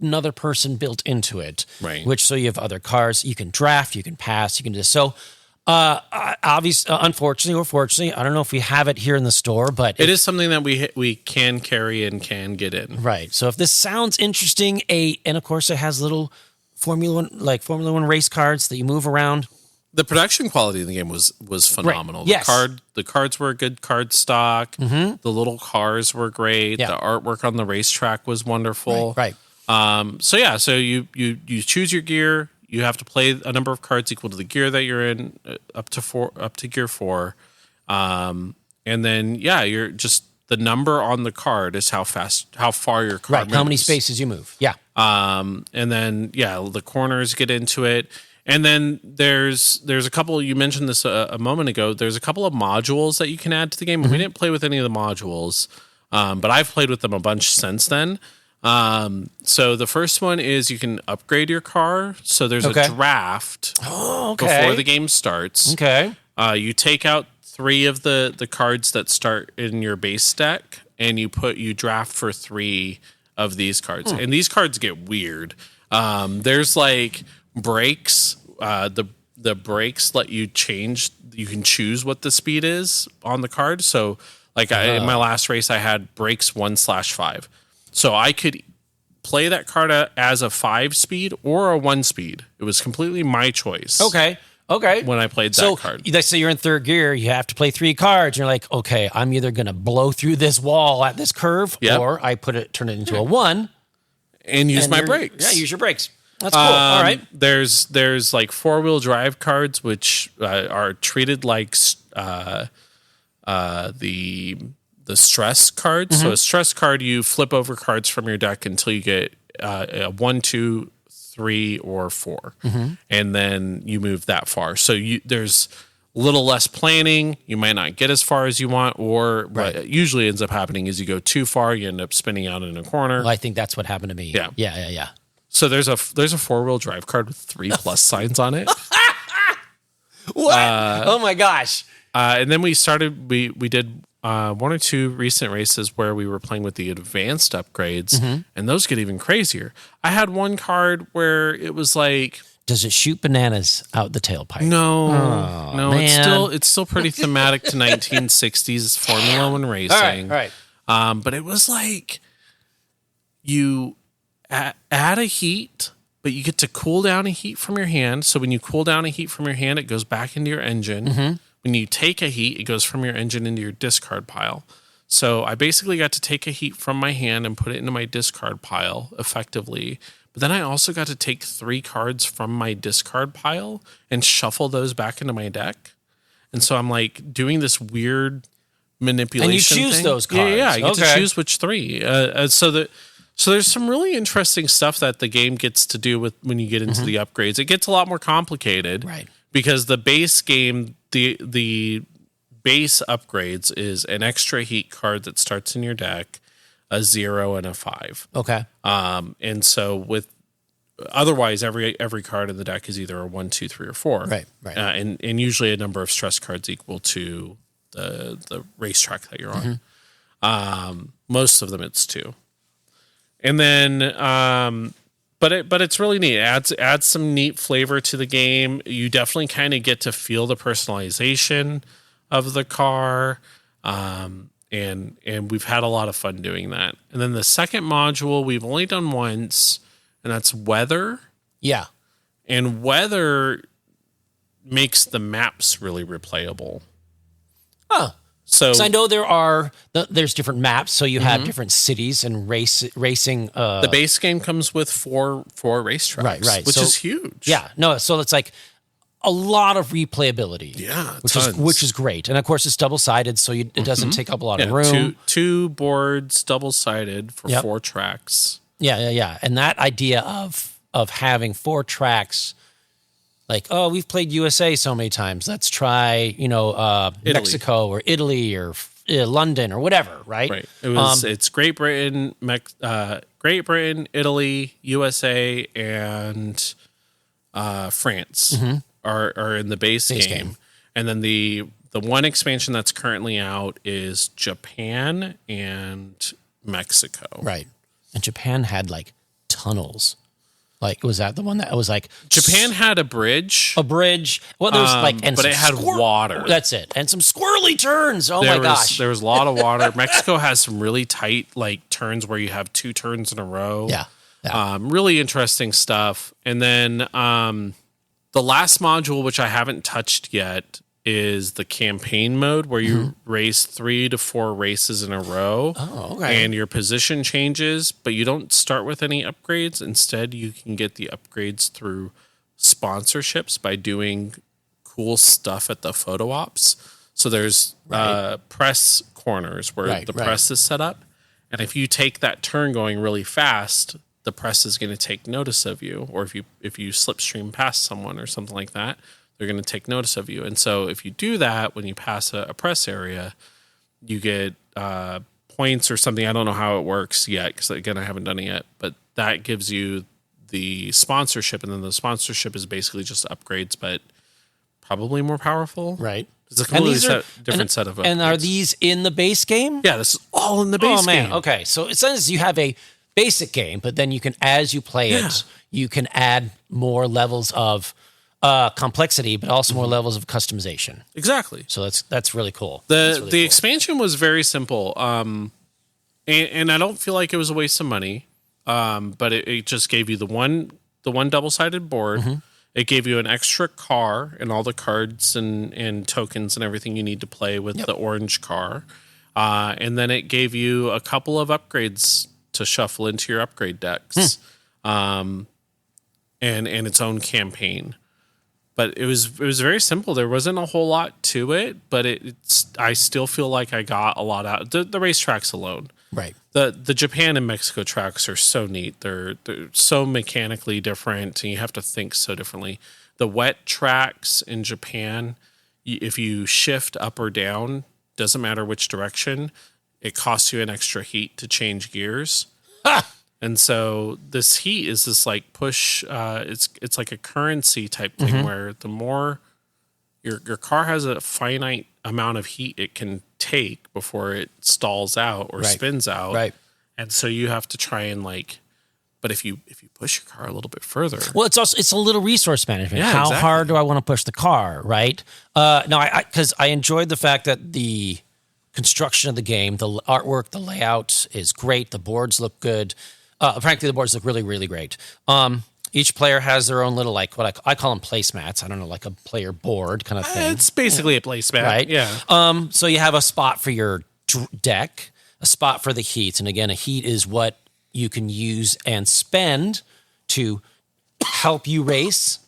another person built into it, right? Which, so you have other cars, you can draft, you can pass, you can do so. Obviously, unfortunately or fortunately, I don't know if we have it here in the store, but it is something that we can carry and can get in. Right. So if this sounds interesting, and of course it has little Formula 1 race cards that you move around. The production quality of the game was phenomenal. Right. Yes. The cards were a good card stock. The little cars were great. Yeah. The artwork on the racetrack was wonderful. Right. So you choose your gear. You have to play a number of cards equal to the gear that you're in, up to gear 4. And then you're just, the number on the card is how far your card moves. How many spaces you move. Yeah. And then the corners get into it. And then there's a couple, you mentioned this a moment ago, there's a couple of modules that you can add to the game. We didn't play with any of the modules, but I've played with them a bunch since then. So the first one is you can upgrade your car. So there's a draft before the game starts. Okay. You take out 3 of the cards that start in your base deck, and you draft for 3 of these cards. And these cards get weird. There's like brakes. The brakes let you change. You can choose what the speed is on the card. So like in my last race, I had brakes 1/5. So I could play that card as a 5 speed or a 1 speed. It was completely my choice. Okay. When I played that card. Let's say you're in 3rd gear, you have to play 3 cards. You're like, okay, I'm either going to blow through this wall at this curve, or I turn it into a 1. And use my brakes. Yeah, use your brakes. That's cool. All right. There's like 4-wheel drive cards, which are treated like the stress cards. So a stress card, you flip over cards from your deck until you get a 1, 2, 3 or 4, and then you move that far. So there's a little less planning. You might not get as far as you want, or what usually ends up happening is you go too far, you end up spinning out in a corner. Well, I think that's what happened to me. Yeah. So there's a 4-wheel drive card with 3 plus signs on it. What? Oh my gosh. And then we did 1 or 2 recent races where we were playing with the advanced upgrades, and those get even crazier. I had one card where it was like, does it shoot bananas out the tailpipe? No, man. it's still pretty thematic to 1960s Formula One racing. All right. But it was like you add a heat, but you get to cool down a heat from your hand. So when you cool down a heat from your hand, it goes back into your engine. When you take a heat, it goes from your engine into your discard pile. So I basically got to take a heat from my hand and put it into my discard pile effectively. But then I also got to take 3 cards from my discard pile and shuffle those back into my deck. And so I'm like doing this weird manipulation. And you choose thing. those cards. Yeah, I get to choose which 3. So there's some really interesting stuff that the game gets to do with when you get into the upgrades. It gets a lot more complicated, right? Because the base game, the base upgrades is an extra heat card that starts in your deck, a 0 and a 5. Okay. And so with otherwise every card in the deck is either a 1, 2, 3, or 4. Right. And usually a number of stress cards equal to the racetrack that you're on. Most of them it's 2. And then but it's really neat. It adds some neat flavor to the game. You definitely kind of get to feel the personalization of the car. And we've had a lot of fun doing that. And then the second module we've only done once, and that's weather. Yeah. And weather makes the maps really replayable. Oh. So I know there's different maps, so you have different cities and racing. The base game comes with four racetracks, right, which so, is huge. Yeah, no, so it's like a lot of replayability. Yeah, which is great, and of course it's double-sided, so it doesn't take up a lot of room. Two boards, double-sided for 4 tracks. Yeah, and that idea of having 4 tracks. Like, oh, we've played USA so many times. Let's try, Mexico or Italy or London or whatever, right? Right. It's Great Britain, Italy, USA, and France are in the base game. And then the one expansion that's currently out is Japan and Mexico. Right. And Japan had like tunnels. Like, was that the one that was like... Japan had a bridge. Well, there was but it had water. That's it. And some squirrely turns. Oh, my gosh. There was a lot of water. Mexico has some really tight, like, turns where you have 2 turns in a row. Yeah. Really interesting stuff. And then the last module, which I haven't touched yet, is the campaign mode where you race 3 to 4 races in a row. Oh, okay. And your position changes, but you don't start with any upgrades. Instead, you can get the upgrades through sponsorships by doing cool stuff at the photo ops. So there's press corners where the press is set up. And if you take that turn going really fast, the press is going to take notice of you. Or if you slipstream past someone or something like that, they're going to take notice of you. And so if you do that, when you pass a press area, you get points or something. I don't know how it works yet because, again, I haven't done it yet. But that gives you the sponsorship. And then the sponsorship is basically just upgrades, but probably more powerful. Right. It's a completely different set of upgrades. And are these in the base game? Yeah, this is all in the base game. Man. Okay. So it says you have a basic game, but then you can, as you play it, you can add more levels of complexity, but also more levels of customization. Exactly. So that's really cool. The expansion was very simple, and I don't feel like it was a waste of money. But it just gave you the one double-sided board. It gave you an extra car and all the cards and tokens and everything you need to play with the orange car, and then it gave you a couple of upgrades to shuffle into your upgrade decks, and its own campaign. But it was very simple. There wasn't a whole lot to it, but I still feel like I got a lot out. The racetracks alone. Right. The Japan and Mexico tracks are so neat. They're so mechanically different, and you have to think so differently. The wet tracks in Japan, if you shift up or down, doesn't matter which direction, it costs you an extra heat to change gears. And so this heat is this like push. It's like a currency type thing where the more your car has a finite amount of heat it can take before it stalls out or spins out. Right. And so you have to try and but if you push your car a little bit further. Well, it's a little resource management. Yeah, How exactly. hard do I want to push the car, right? No, because I enjoyed the fact that the construction of the game, the artwork, the layout is great. The boards look good. Frankly, the boards look really, really great. Each player has their own little, like, what I call them placemats. I don't know, like a player board kind of thing. It's basically a placemat. Right? Yeah. So you have a spot for your deck, a spot for the heat. And again, a heat is what you can use and spend to help you race.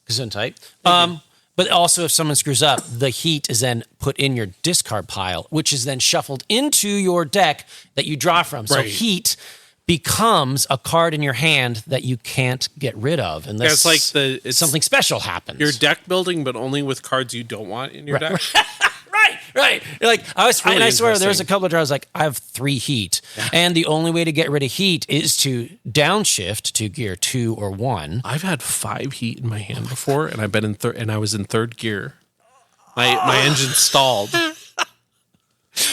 Gesundheit. But also, if someone screws up, the heat is then put in your discard pile, which is then shuffled into your deck that you draw from. So Right. heat becomes a card in your hand that you can't get rid of unless Yeah, it's something special happens. Your deck building, but only with cards you don't want in your deck. Right. You're like, I swear there was a interesting. couple of draws like, I have 3 heat. And the only way to get rid of heat is to downshift to gear 2 or 1. I've had 5 heat in my hand before, and I've been in and I was in 3rd gear. My engine stalled.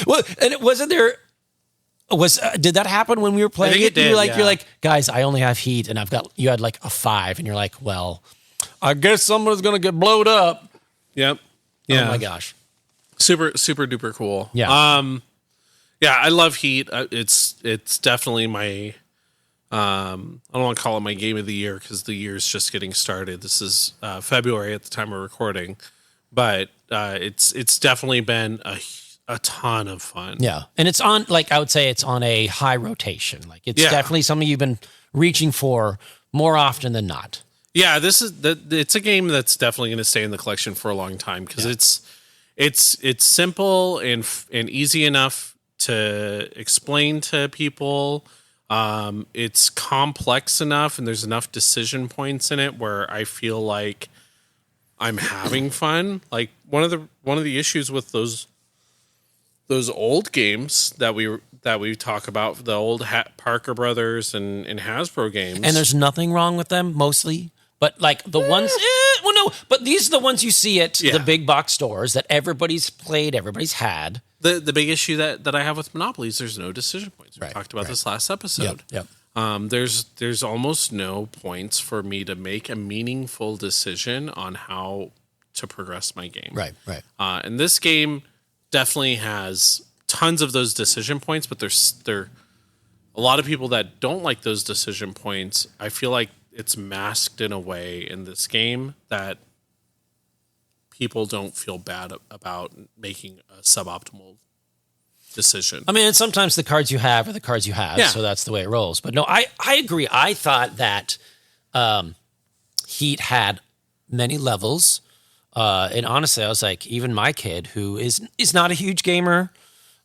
Well, and wasn't there did that happen when we were playing think it did, You're yeah. like, guys, I only have heat, and you had like a 5, and you're like, well, I guess someone's gonna get blowed up. Yep. Yeah. Oh my gosh. Super duper cool. Yeah. Yeah, I love Heat. It's definitely my I don't want to call it my game of the year because the year's just getting started. This is February at the time of recording, but it's definitely been a ton of fun. Yeah. And it's on, like, I would say it's on a high rotation. Like, it's Yeah. definitely something you've been reaching for more often than not. Yeah, it's a game that's definitely going to stay in the collection for a long time because it's simple and easy enough to explain to people. It's complex enough, and there's enough decision points in it where I feel like I'm having fun. Like one of the issues with those old games that we talk about, the old Parker Brothers and Hasbro games, And there's nothing wrong with them, mostly. But, like, the ones... well, no. But these are the ones you see at the big box stores that everybody's played, everybody's had. The big issue that I have with Monopoly is there's no decision points. We talked about this last episode. Yep. There's almost no points for me to make a meaningful decision on how to progress my game. Right. And this game definitely has tons of those decision points, but there's a lot of people that don't like those decision points. I feel like it's masked in a way in this game that people don't feel bad about making a suboptimal decision. I mean, and sometimes the cards you have are the cards you have, so that's the way it rolls. But no, I agree. I thought that Heat had many levels. And honestly, I was like, even my kid, who is not a huge gamer,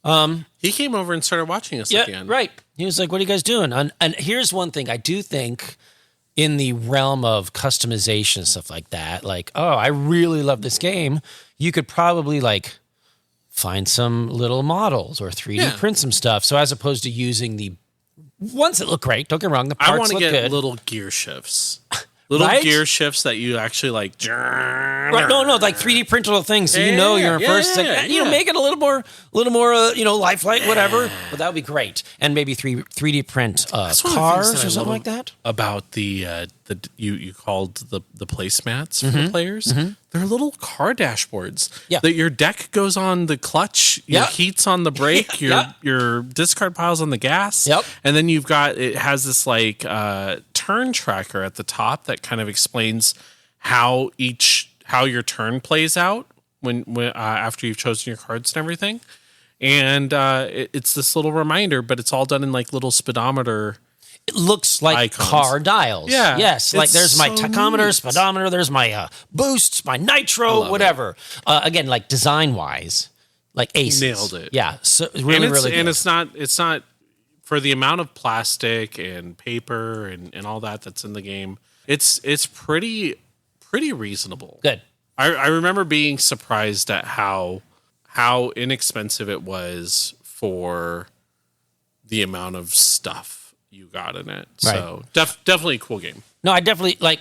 He came over and started watching us again. Right. He was like, what are you guys doing? And here's one thing I do think in the realm of customization and stuff like that, like, oh, I really love this game. You could probably like find some little models or 3D print some stuff. So as opposed to using the ones that look great, don't get me wrong, the parts I want to look get good. little gear shifts. Little Right? gear shifts that you actually like. Right, no, like 3D print little things, so you know you're in first. Make it a little more, lifelike, whatever. But that would be great, and maybe 3D print That's one of the things cars that I or something love like that. About the you called the placemats for the players. They're little car dashboards. Yeah. That your deck goes on the clutch, your Yep. heat's on the brake, your discard pile's on the gas. Yep. And then it has this like turn tracker at the top that kind of explains how your turn plays out when after you've chosen your cards and everything. And it's this little reminder, but it's all done in like little speedometer. It looks like icons. car dials. Yeah. Yes. Like It's there's my so tachometer, neat. speedometer, there's my boosts, my nitro, whatever. Again, like design wise, like aces. Nailed it. Yeah, so really, and really good. And it's not for the amount of plastic and paper and all that's in the game. It's pretty reasonable. Good. I remember being surprised at how inexpensive it was for the amount of stuff you got in it. Right. So definitely a cool game. No, I definitely like.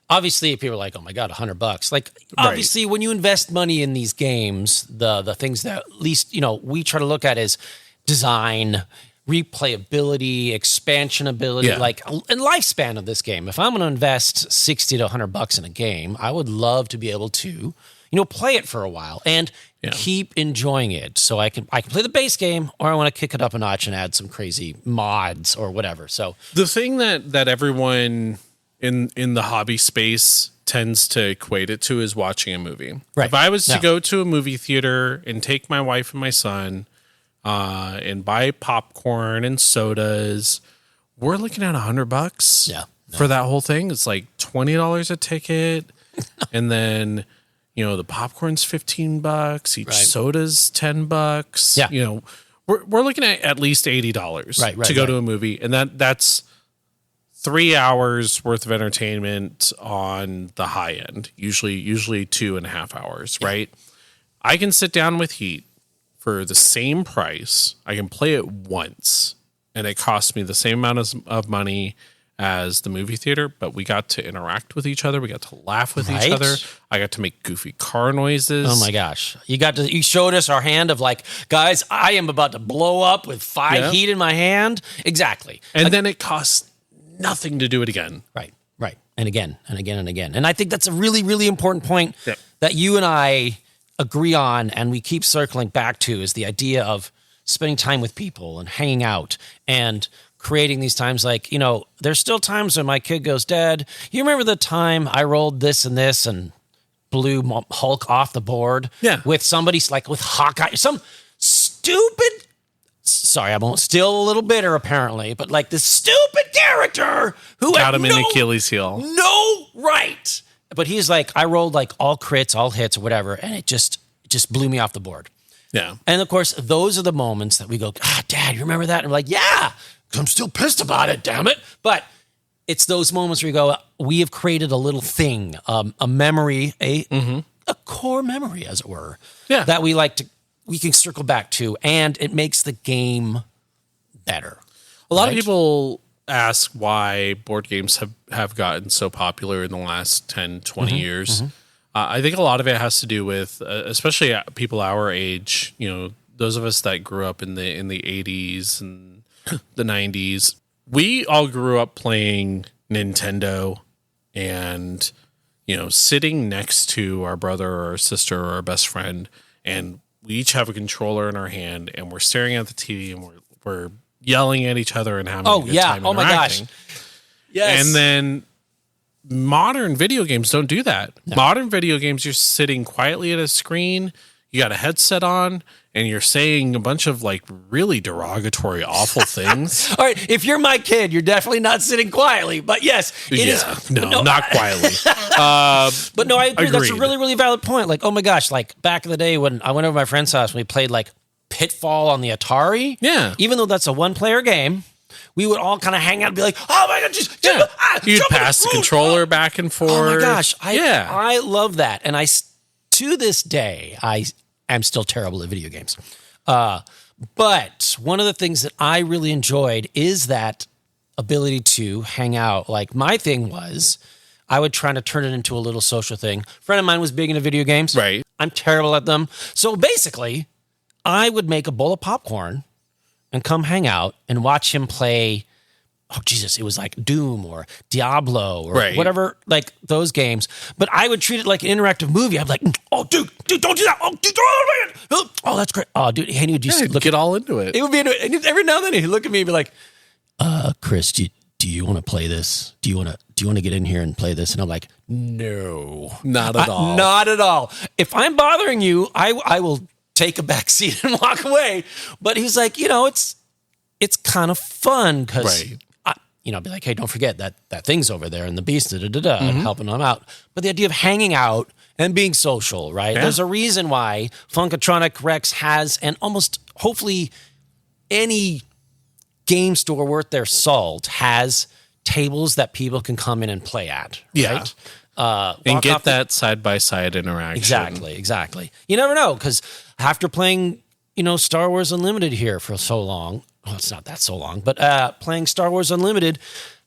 Obviously, people are like, "Oh my god, $100!" Like, obviously, when you invest money in these games, the things that at least we try to look at is design, replayability, expansion ability, and lifespan of this game. If I'm going to invest $60 to $100 in a game, I would love to be able to, play it for a while and keep enjoying it. So I can play the base game, or I want to kick it up a notch and add some crazy mods or whatever. So the thing that everyone in the hobby space tends to equate it to is watching a movie. Right. If I was to go to a movie theater and take my wife and my son and buy popcorn and sodas, we're looking at $100 for that whole thing. It's like $20 a ticket. And then, the popcorn's $15, each soda's $10. Yeah. We're looking at least $80 to go to a movie. And that's 3 hours worth of entertainment on the high end, usually 2.5 hours, right? I can sit down with Heat for the same price. I can play it once, and it costs me the same amount of money as the movie theater, but we got to interact with each other. We got to laugh with each other. I got to make goofy car noises. Oh my gosh. You showed us our hand of like, guys, I am about to blow up with 5 Heat in my hand. Exactly. And then it costs nothing to do it again. Right. And again, and again, and again. And I think that's a really, really important point that you and I agree on, and we keep circling back to, is the idea of spending time with people and hanging out and creating these times. Like, there's still times when my kid goes, Dad, you remember the time I rolled this and blew Hulk off the board with somebody, like with Hawkeye, some stupid, sorry, I'm still a little bitter apparently, but like this stupid character who got him in Achilles heel. No right. But he's like, I rolled like all crits, all hits or whatever, and it just blew me off the board. Yeah. And of course, those are the moments that we go, Dad, you remember that? And we're like, yeah, I'm still pissed about it, damn it. But it's those moments where you go, we have created a little thing, a memory, a core memory, as it were, that we can circle back to, and it makes the game better. A lot of people ask why board games have gotten so popular in the last 10, 20 years. I think a lot of it has to do with, especially people our age, those of us that grew up in the 80s and the 90s. We all grew up playing Nintendo and, sitting next to our brother or our sister or our best friend, and we each have a controller in our hand, and we're staring at the TV, and we're yelling at each other and having a good time interacting. Oh my gosh. Yes. And then modern video games don't do that. No. Modern video games, you're sitting quietly at a screen, you got a headset on, and you're saying a bunch of like really derogatory, awful things. All right, if you're my kid, you're definitely not sitting quietly. But yes, it is. No, not quietly. But no, I agree. Agreed. That's a really, really valid point. Like, oh my gosh, like back in the day when I went over to my friend's house and we played like Pitfall on the Atari. Yeah. Even though that's a one-player game, we would all kind of hang out and be like, oh my God, you'd pass the controller back and forth. Oh my gosh. I love that. And to this day, I am still terrible at video games. But one of the things that I really enjoyed is that ability to hang out. Like my thing was, I would try to turn it into a little social thing. A friend of mine was big into video games. Right. I'm terrible at them. So basically, I would make a bowl of popcorn and come hang out and watch him play. Oh, Jesus, it was like Doom or Diablo or whatever, like those games. But I would treat it like an interactive movie. I'd be like, oh, dude, don't do that. Oh, dude, oh, that's great. Oh, dude, and he would just get all into it. It would be into it. And every now and then he'd look at me and be like, Chris, do you want to play this? Do you want to get in here and play this? And I'm like, no. Not at all. Not at all. If I'm bothering you, I will take a back seat and walk away. But he's like, it's kind of fun because be like, hey, don't forget that thing's over there and the beast, and helping them out. But the idea of hanging out and being social, right? Yeah. There's a reason why Funkatronic Rex has, and almost hopefully any game store worth their salt has tables that people can come in and play at, right? And get that side-by-side interaction. Exactly. You never know, because after playing, Star Wars Unlimited here for so long, well, it's not that so long, but playing Star Wars Unlimited,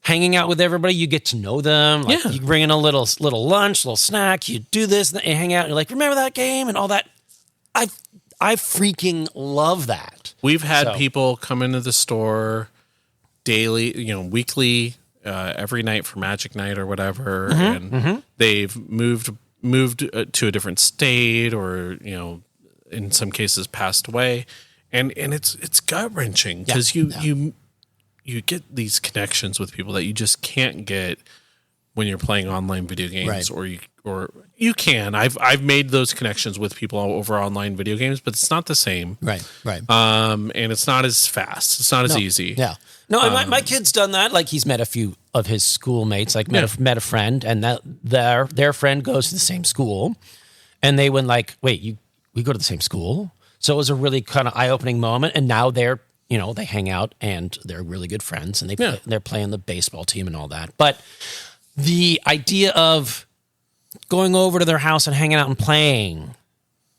hanging out with everybody, you get to know them. Like, you bring in a little lunch, little snack, you do this, and hang out, and you're like, remember that game and all that? I freaking love that. We've had people come into the store daily, weekly, every night for Magic Night or whatever, and they've moved to a different state, or in some cases passed away, and it's gut wrenching because you get these connections with people that you just can't get when you're playing online video games, right. or you can. I've made those connections with people over online video games, but it's not the same, right. And it's not as fast. It's not as easy. Yeah. No, and my kid's done that. Like, he's met a few of his schoolmates, like met a friend, and that their friend goes to the same school, and they went like, wait, we go to the same school? So it was a really kind of eye-opening moment, and now they're, they hang out, and they're really good friends, and they're playing the baseball team and all that. But the idea of going over to their house and hanging out and playing,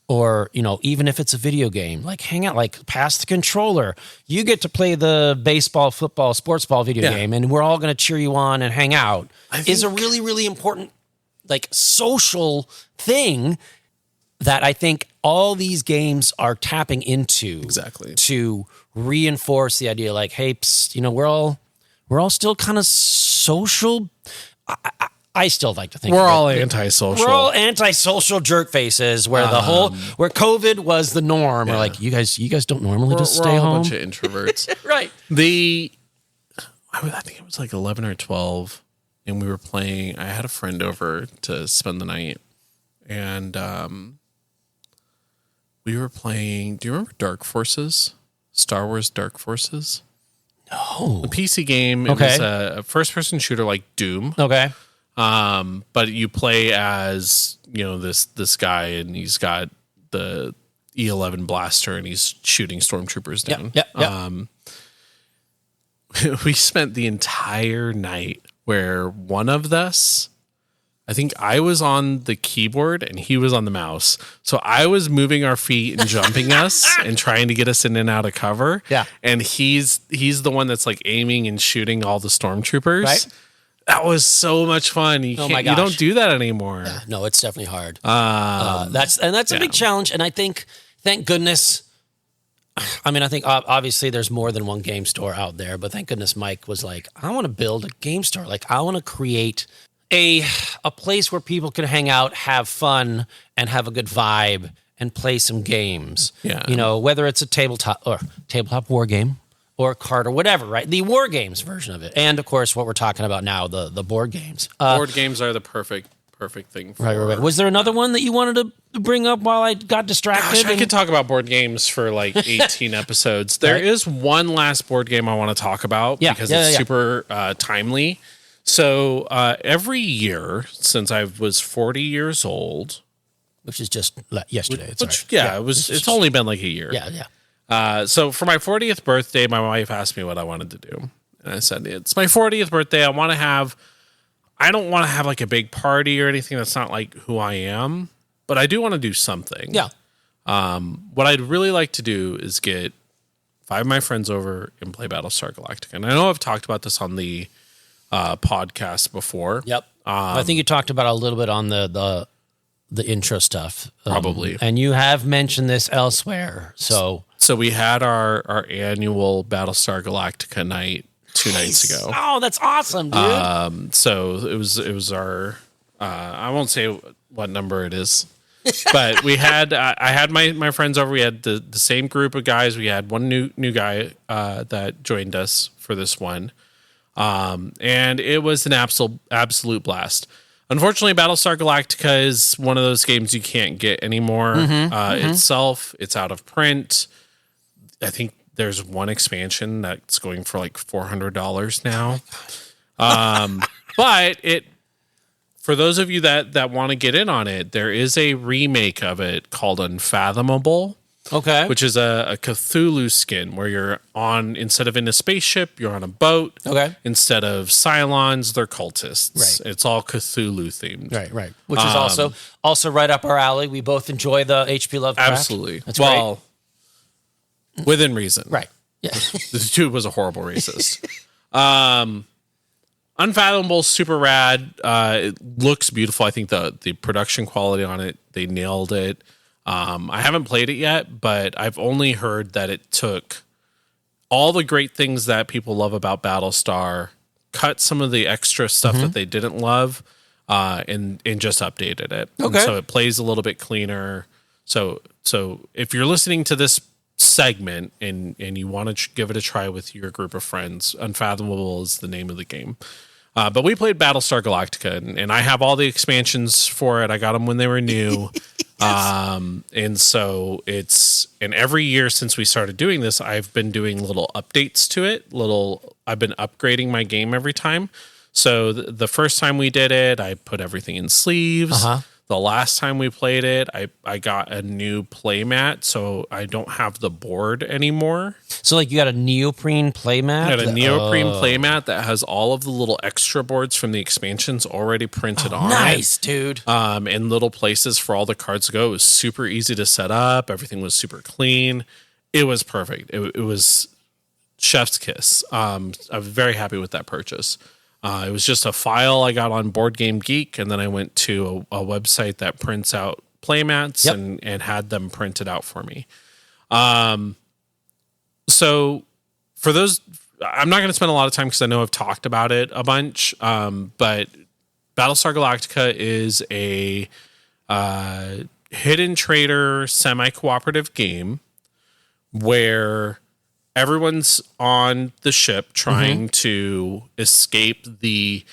or, even if it's a video game, like hang out, like pass the controller. You get to play the baseball, football, sports ball video game, and we're all going to cheer you on and hang out, is a really, really important, like, social thing that I think all these games are tapping into. Exactly. To reinforce the idea, like, hey, we're all still kind of social. I still like to think we're all antisocial. We're all antisocial jerk faces. Where where COVID was the norm. We're like, you guys don't normally just stay home. We're all a bunch of introverts, right? I think it was like 11 or 12, and we were playing. I had a friend over to spend the night, and we were playing. Do you remember Dark Forces? Star Wars Dark Forces? No. The PC game. It was a first-person shooter like Doom. Okay. But you play as, this guy, and he's got the E11 blaster, and he's shooting stormtroopers down. Yeah. We spent the entire night where one of us, I think I was on the keyboard and he was on the mouse. So I was moving our feet and jumping us and trying to get us in and out of cover. Yeah. And he's the one that's like aiming and shooting all the stormtroopers. Right. That was so much fun. You don't do that anymore. Yeah, no, it's definitely hard. That's a big challenge. And I think, thank goodness, I think obviously there's more than one game store out there, but thank goodness Mike was like, I want to build a game store. Like, I want to create a place where people can hang out, have fun, and have a good vibe and play some games. Yeah. Whether it's a tabletop war game, or card or whatever, right? The war games version of it. And of course, what we're talking about now, the board games. Board games are the perfect thing for right. Was there another one that you wanted to bring up while I got distracted? Gosh, I could talk about board games for like 18 episodes. There is one last board game I want to talk about because it's super timely. So every year since I was 40 years old, which is just yesterday. It's only been like a year. Yeah. So for my 40th birthday, my wife asked me what I wanted to do. And I said, it's my 40th birthday. I don't want to have like a big party or anything. That's not like who I am, but I do want to do something. Yeah. What I'd really like to do is get 5 of my friends over and play Battlestar Galactica. And I know I've talked about this on the podcast before. Yep. I think you talked about it a little bit on the intro stuff. Probably. And you have mentioned this elsewhere. So we had our annual Battlestar Galactica night 2 nights ago. Oh, that's awesome, dude. So it was our I won't say what number it is, but we had I had my friends over. We had the same group of guys. We had one new guy that joined us for this one, and it was an absolute blast. Unfortunately, Battlestar Galactica is one of those games you can't get anymore. Itself, it's out of print. I think there's one expansion that's going for like $400 now. But for those of you that want to get in on it, there is a remake of it called Unfathomable. Okay. Which is a Cthulhu skin where you're on, instead of in a spaceship, you're on a boat. Okay. Instead of Cylons, they're cultists. Right. It's all Cthulhu themed. Right. Which is also right up our alley. We both enjoy the H.P. Lovecraft. Absolutely. That's great. Within reason. Right. Yeah. The dude was a horrible racist. Unfathomable, super rad. It looks beautiful. I think the production quality on it, they nailed it. I haven't played it yet, but I've only heard that it took all the great things that people love about Battlestar, cut some of the extra stuff that they didn't love, and just updated it. Okay. And so it plays a little bit cleaner. So if you're listening to this segment and you want to give it a try with your group of friends, Unfathomable is the name of the game. But we played Battlestar Galactica, and I have all the expansions for it. I got them when they were new. And so and every year since we started doing this, I've been doing little updates to it. I've been upgrading my game every time. So the first time we did it, I put everything in sleeves. The last time we played it, I got a new playmat, so I don't have the board anymore. So, like, you got a neoprene playmat? I got a neoprene playmat that has all of the little extra boards from the expansions already printed on it. Nice, dude. And little places for all the cards to go. It was super easy to set up. Everything was super clean. It was perfect. It was chef's kiss. I was very happy with that purchase. It was just a file I got on Board Game Geek, and then I went to a website that prints out playmats and had them printed out for me. So for those, I'm not going to spend a lot of time because I know I've talked about it a bunch, but Battlestar Galactica is a hidden trader semi-cooperative game where everyone's on the ship trying to escape the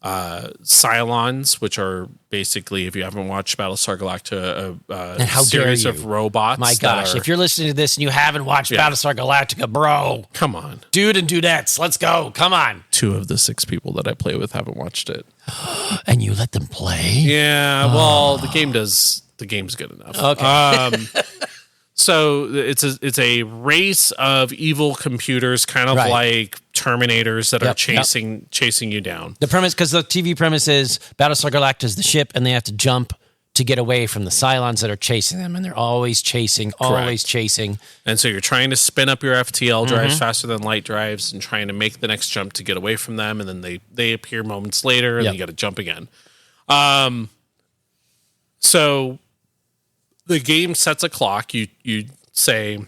Cylons, which are basically, if you haven't watched Battlestar Galactica, a series of robots. My gosh, if you're listening to this and you haven't watched Battlestar Galactica, bro. Come on. Dude and dudettes, let's go. Come on. 2 of the 6 people that I play with haven't watched it. And you let them play? Yeah, well, the game's good enough. Okay. So it's a race of evil computers, kind of like Terminators that are chasing you down. The premise, because the TV premise is Battlestar Galactica is the ship, and they have to jump to get away from the Cylons that are chasing them, and they're always chasing. And so you're trying to spin up your FTL drives faster than light drives, and trying to make the next jump to get away from them, and then they appear moments later, and you got to jump again. So the game sets a clock. You say,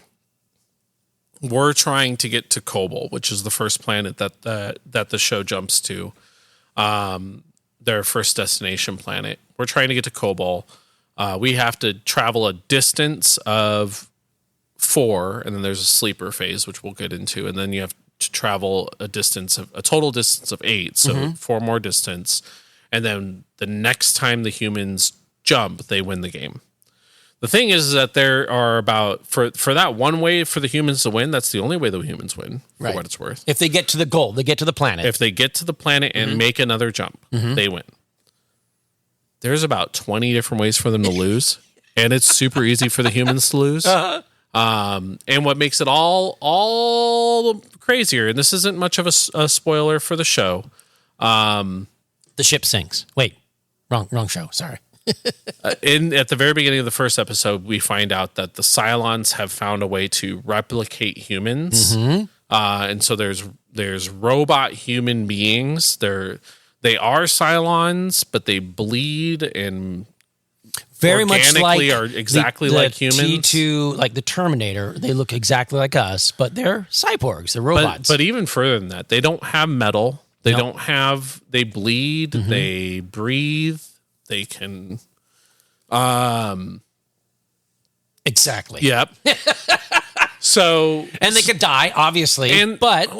we're trying to get to Kobol, which is the first planet that the show jumps to, their first destination planet. We're trying to get to Kobol. We have to travel a distance of 4, and then there's a sleeper phase, which we'll get into, and then you have to travel a total distance of 8, so 4 more distance, and then the next time the humans jump, they win the game. The thing is that there are about, for that one way for the humans to win, that's the only way the humans win, for what it's worth. If they get to the goal, they get to the planet. If they get to the planet and make another jump, they win. There's about 20 different ways for them to lose, and it's super easy for the humans to lose. And what makes it all crazier, and this isn't much of a spoiler for the show. The ship sinks. Wait, wrong show. Sorry. At the very beginning of the first episode, we find out that the Cylons have found a way to replicate humans, and so there's robot human beings. They are Cylons, but they bleed and very much like are exactly like humans. T2, like the Terminator, they look exactly like us, but they're cyborgs. They're robots. But even further than that, they don't have metal. They don't have. They bleed. They breathe. They can, exactly. Yep. So, and they could die, obviously. But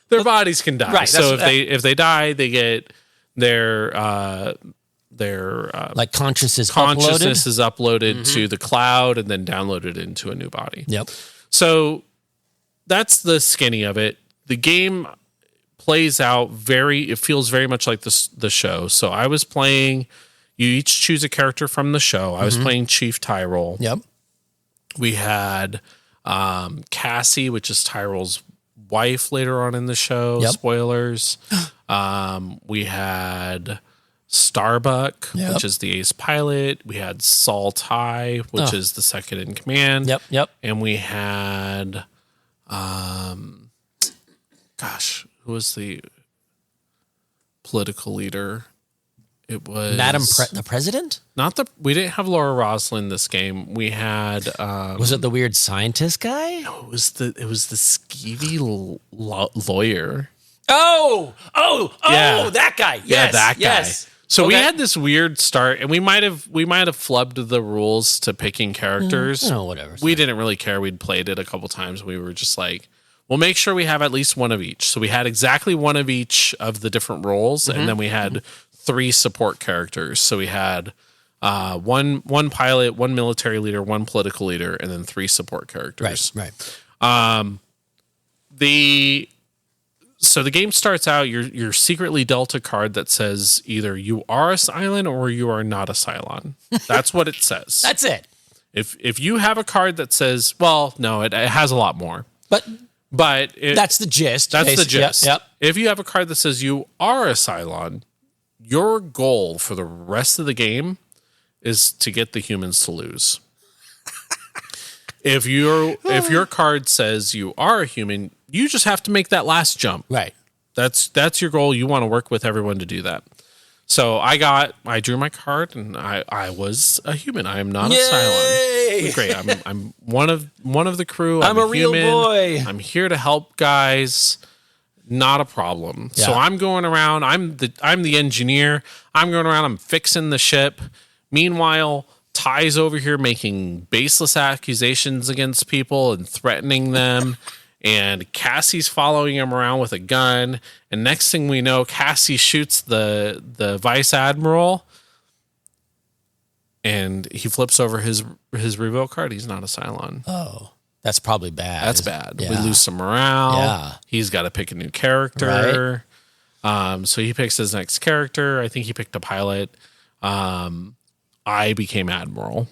their bodies can die. Right. So if they die, they get their like consciousness is uploaded to the cloud and then downloaded into a new body. Yep. So that's the skinny of it. The game plays out it feels very much like the show. So I was playing, you each choose a character from the show. I was playing Chief Tyrol. Yep. We had Cassie, which is Tyrol's wife later on in the show. Yep. Spoilers. We had Starbuck, Yep. which is the ace pilot. We had Saul Ty, which is the second in command. Yep. And we had, who was the political leader? It was the president? we didn't have Laura Roslin this game. We had Was it the weird scientist guy? it was the skeevy lawyer. Oh, Yeah. that guy. Yes, Yeah, that guy. Yes. So we Okay. had this weird start, and we might have flubbed the rules to picking characters. Whatever. We didn't really care. We'd played it a couple times. We were just like, we'll make sure we have at least one of each. So we had exactly one of each of the different roles, and then we had 3 support characters. So we had one pilot, one military leader, one political leader, and then 3 support characters. Right. So the game starts out, you're secretly dealt a card that says either you are a Cylon or you are not a Cylon. That's what it says. That's it. If you have a card that says, well, no, it has a lot more. But That's the gist. the basically. gist. Yep. If you have a card that says you are a Cylon, your goal for the rest of the game is to get the humans to lose. If your card says you are a human, you just have to make that last jump. Right. That's your goal. You want to work with everyone to do that. So I drew my card, and I was a human. I am not a Cylon. Great. I'm one of the crew. I'm a real human. boy. I'm here to help guys. Not a problem. Yeah. So I'm going around. I'm the engineer. I'm going around. I'm fixing the ship. Meanwhile, Ty's over here making baseless accusations against people and threatening them. And Cassie's following him around with a gun. And next thing we know, Cassie shoots the vice admiral, and he flips over his reveal card. He's not a Cylon. Oh, that's probably bad. That's bad. Yeah. We lose some morale. Yeah. He's got to pick a new character. So he picks his next character. I think he picked a pilot. I became admiral.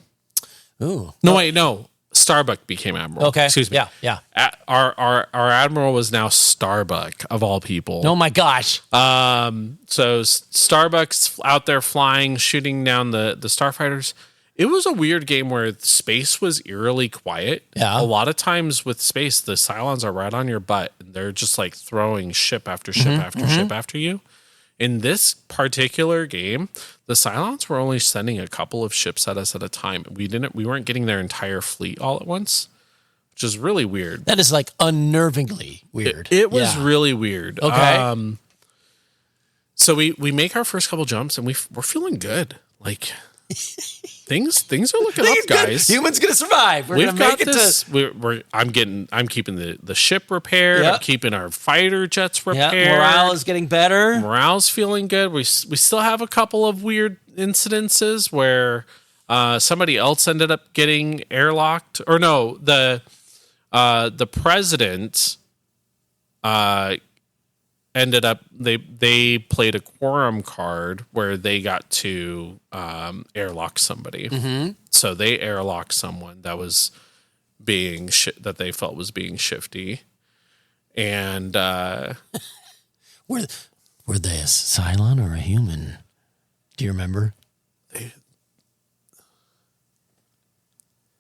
Ooh. No, wait, no. Starbuck became admiral. Okay. Excuse me. Yeah. Our admiral was now Starbuck, of all people. Oh my gosh. So Starbuck's out there flying, shooting down the starfighters. It was a weird game where space was eerily quiet. Yeah. A lot of times with space, the Cylons are right on your butt. And they're just like throwing ship after ship after ship after you. In this particular game, the Cylons were only sending a couple of ships at us at a time. We weren't getting their entire fleet all at once, which is really weird. That is like unnervingly weird. It was Yeah. really weird. Okay. So we make our first couple jumps, and we're feeling good. Like things are looking up, guys. Humans gonna survive. We're We've gonna got make it this. to. I'm keeping the ship repaired. Yep. I'm keeping our fighter jets repaired. Yeah, morale is getting better. Morale's feeling good. We still have a couple of weird incidences where somebody else ended up getting airlocked. Or no, the president ended up they played a quorum card where they got to airlock somebody. So they airlocked someone that was being that they felt was being shifty, and Were they a Cylon or a human? Do you remember?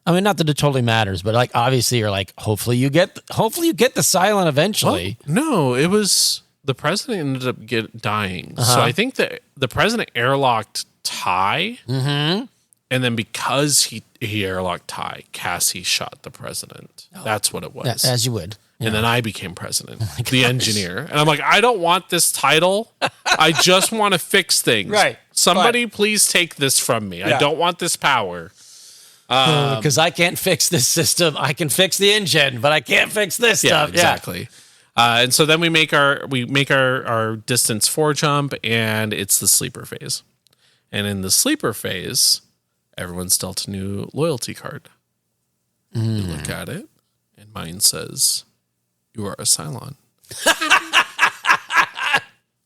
I mean, not that it totally matters, but like obviously you're like, hopefully you get the Cylon eventually. no, it was the president ended up dying. So I think that the president airlocked Ty, and then because he airlocked Ty, Cassie shot the president. That's what it was. As you would. And then I became president, the engineer. And I'm like, I don't want this title. I just want to fix things. Right. Somebody please take this from me. I don't want this power. Because I can't fix this system. I can fix the engine, but I can't fix this Yeah, stuff. exactly. And so then we make our distance 4 jump, and it's the sleeper phase. And in the sleeper phase, everyone's dealt a new loyalty card. You look at it, and mine says, "You are a Cylon."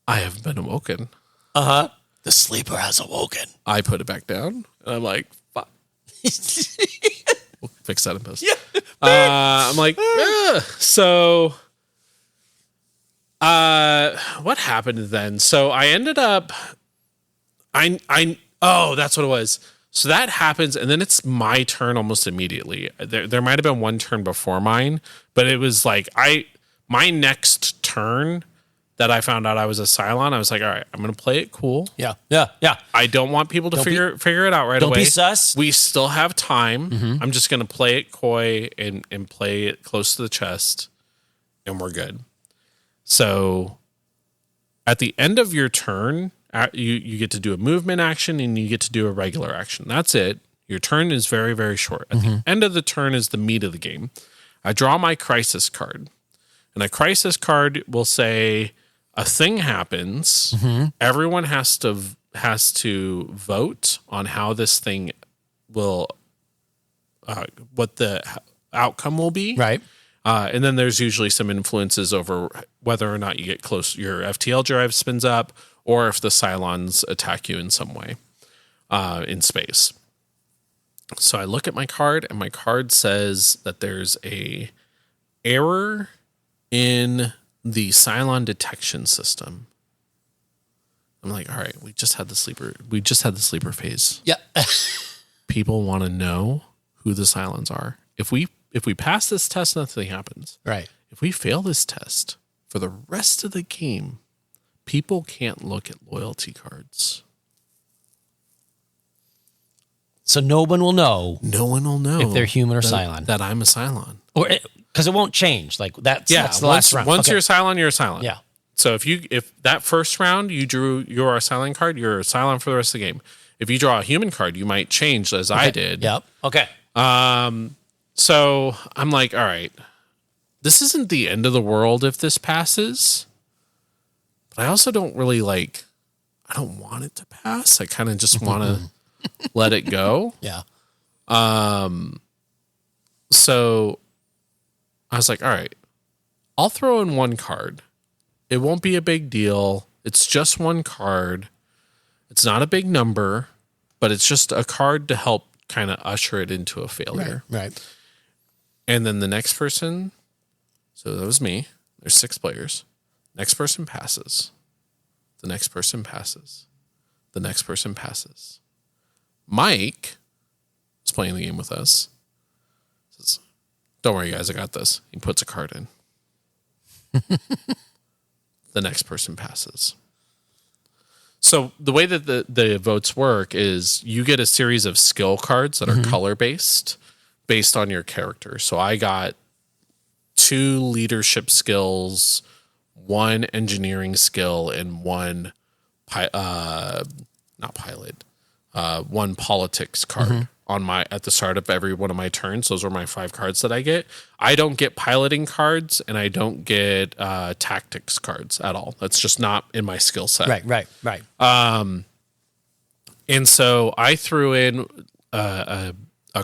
I have been awoken. The sleeper has awoken. I put it back down, and I'm like, "Fuck." We'll fix that in post. Yeah. I'm like, ugh. So, what happened then? So I ended up, oh, that's what it was. So that happens, and then it's my turn almost immediately. There might have been one turn before mine, but it was like my next turn that I found out I was a Cylon, I was like, all right, I'm going to play it cool. Yeah. I don't want people to figure it out right away. Don't be sus. We still have time. I'm just going to play it coy and play it close to the chest, and we're good. So at the end of your turn, you get to do a movement action and you get to do a regular action. That's it. Your turn is very, very short. At the end of the turn is the meat of the game. I draw my crisis card. And a crisis card will say a thing happens. Everyone has to vote on how this thing will, what the outcome will be. Right. And then there's usually some influences over whether or not you get close, your FTL drive spins up, or if the Cylons attack you in some way in space. So I look at my card, and my card says that there's a error in the Cylon detection system. I'm like, all right, we just had the sleeper phase. Yeah. People want to know who the Cylons are. If we pass this test, nothing happens. Right. If we fail this test, for the rest of the game, people can't look at loyalty cards. So no one will know. No one will know if they're human or Cylon. That I'm a Cylon. Or because it won't change. Like that's the last round. Once you're a Cylon, you're a Cylon. Yeah. So if that first round you drew you're a Cylon card, you're a Cylon for the rest of the game. If you draw a human card, you might change as I did. Yep. Okay. So I'm like, all right, this isn't the end of the world if this passes. But I also don't really I don't want it to pass. I kind of just want to let it go. Yeah. So I was like, all right, I'll throw in one card. It won't be a big deal. It's just one card. It's not a big number, but it's just a card to help kind of usher it into a failure. Right. And then the next person, so that was me. There's 6 players. Next person passes. The next person passes. The next person passes. Mike was playing the game with us. Says, don't worry, guys, I got this. He puts a card in. The next person passes. So the way that the votes work is you get a series of skill cards that are color-based based on your character. So I got 2 leadership skills, 1 engineering skill, and 1 one politics card at the start of every one of my turns. Those are my 5 cards that I get. I don't get piloting cards, and I don't get tactics cards at all. That's just not in my skill set. Right. And so I threw in a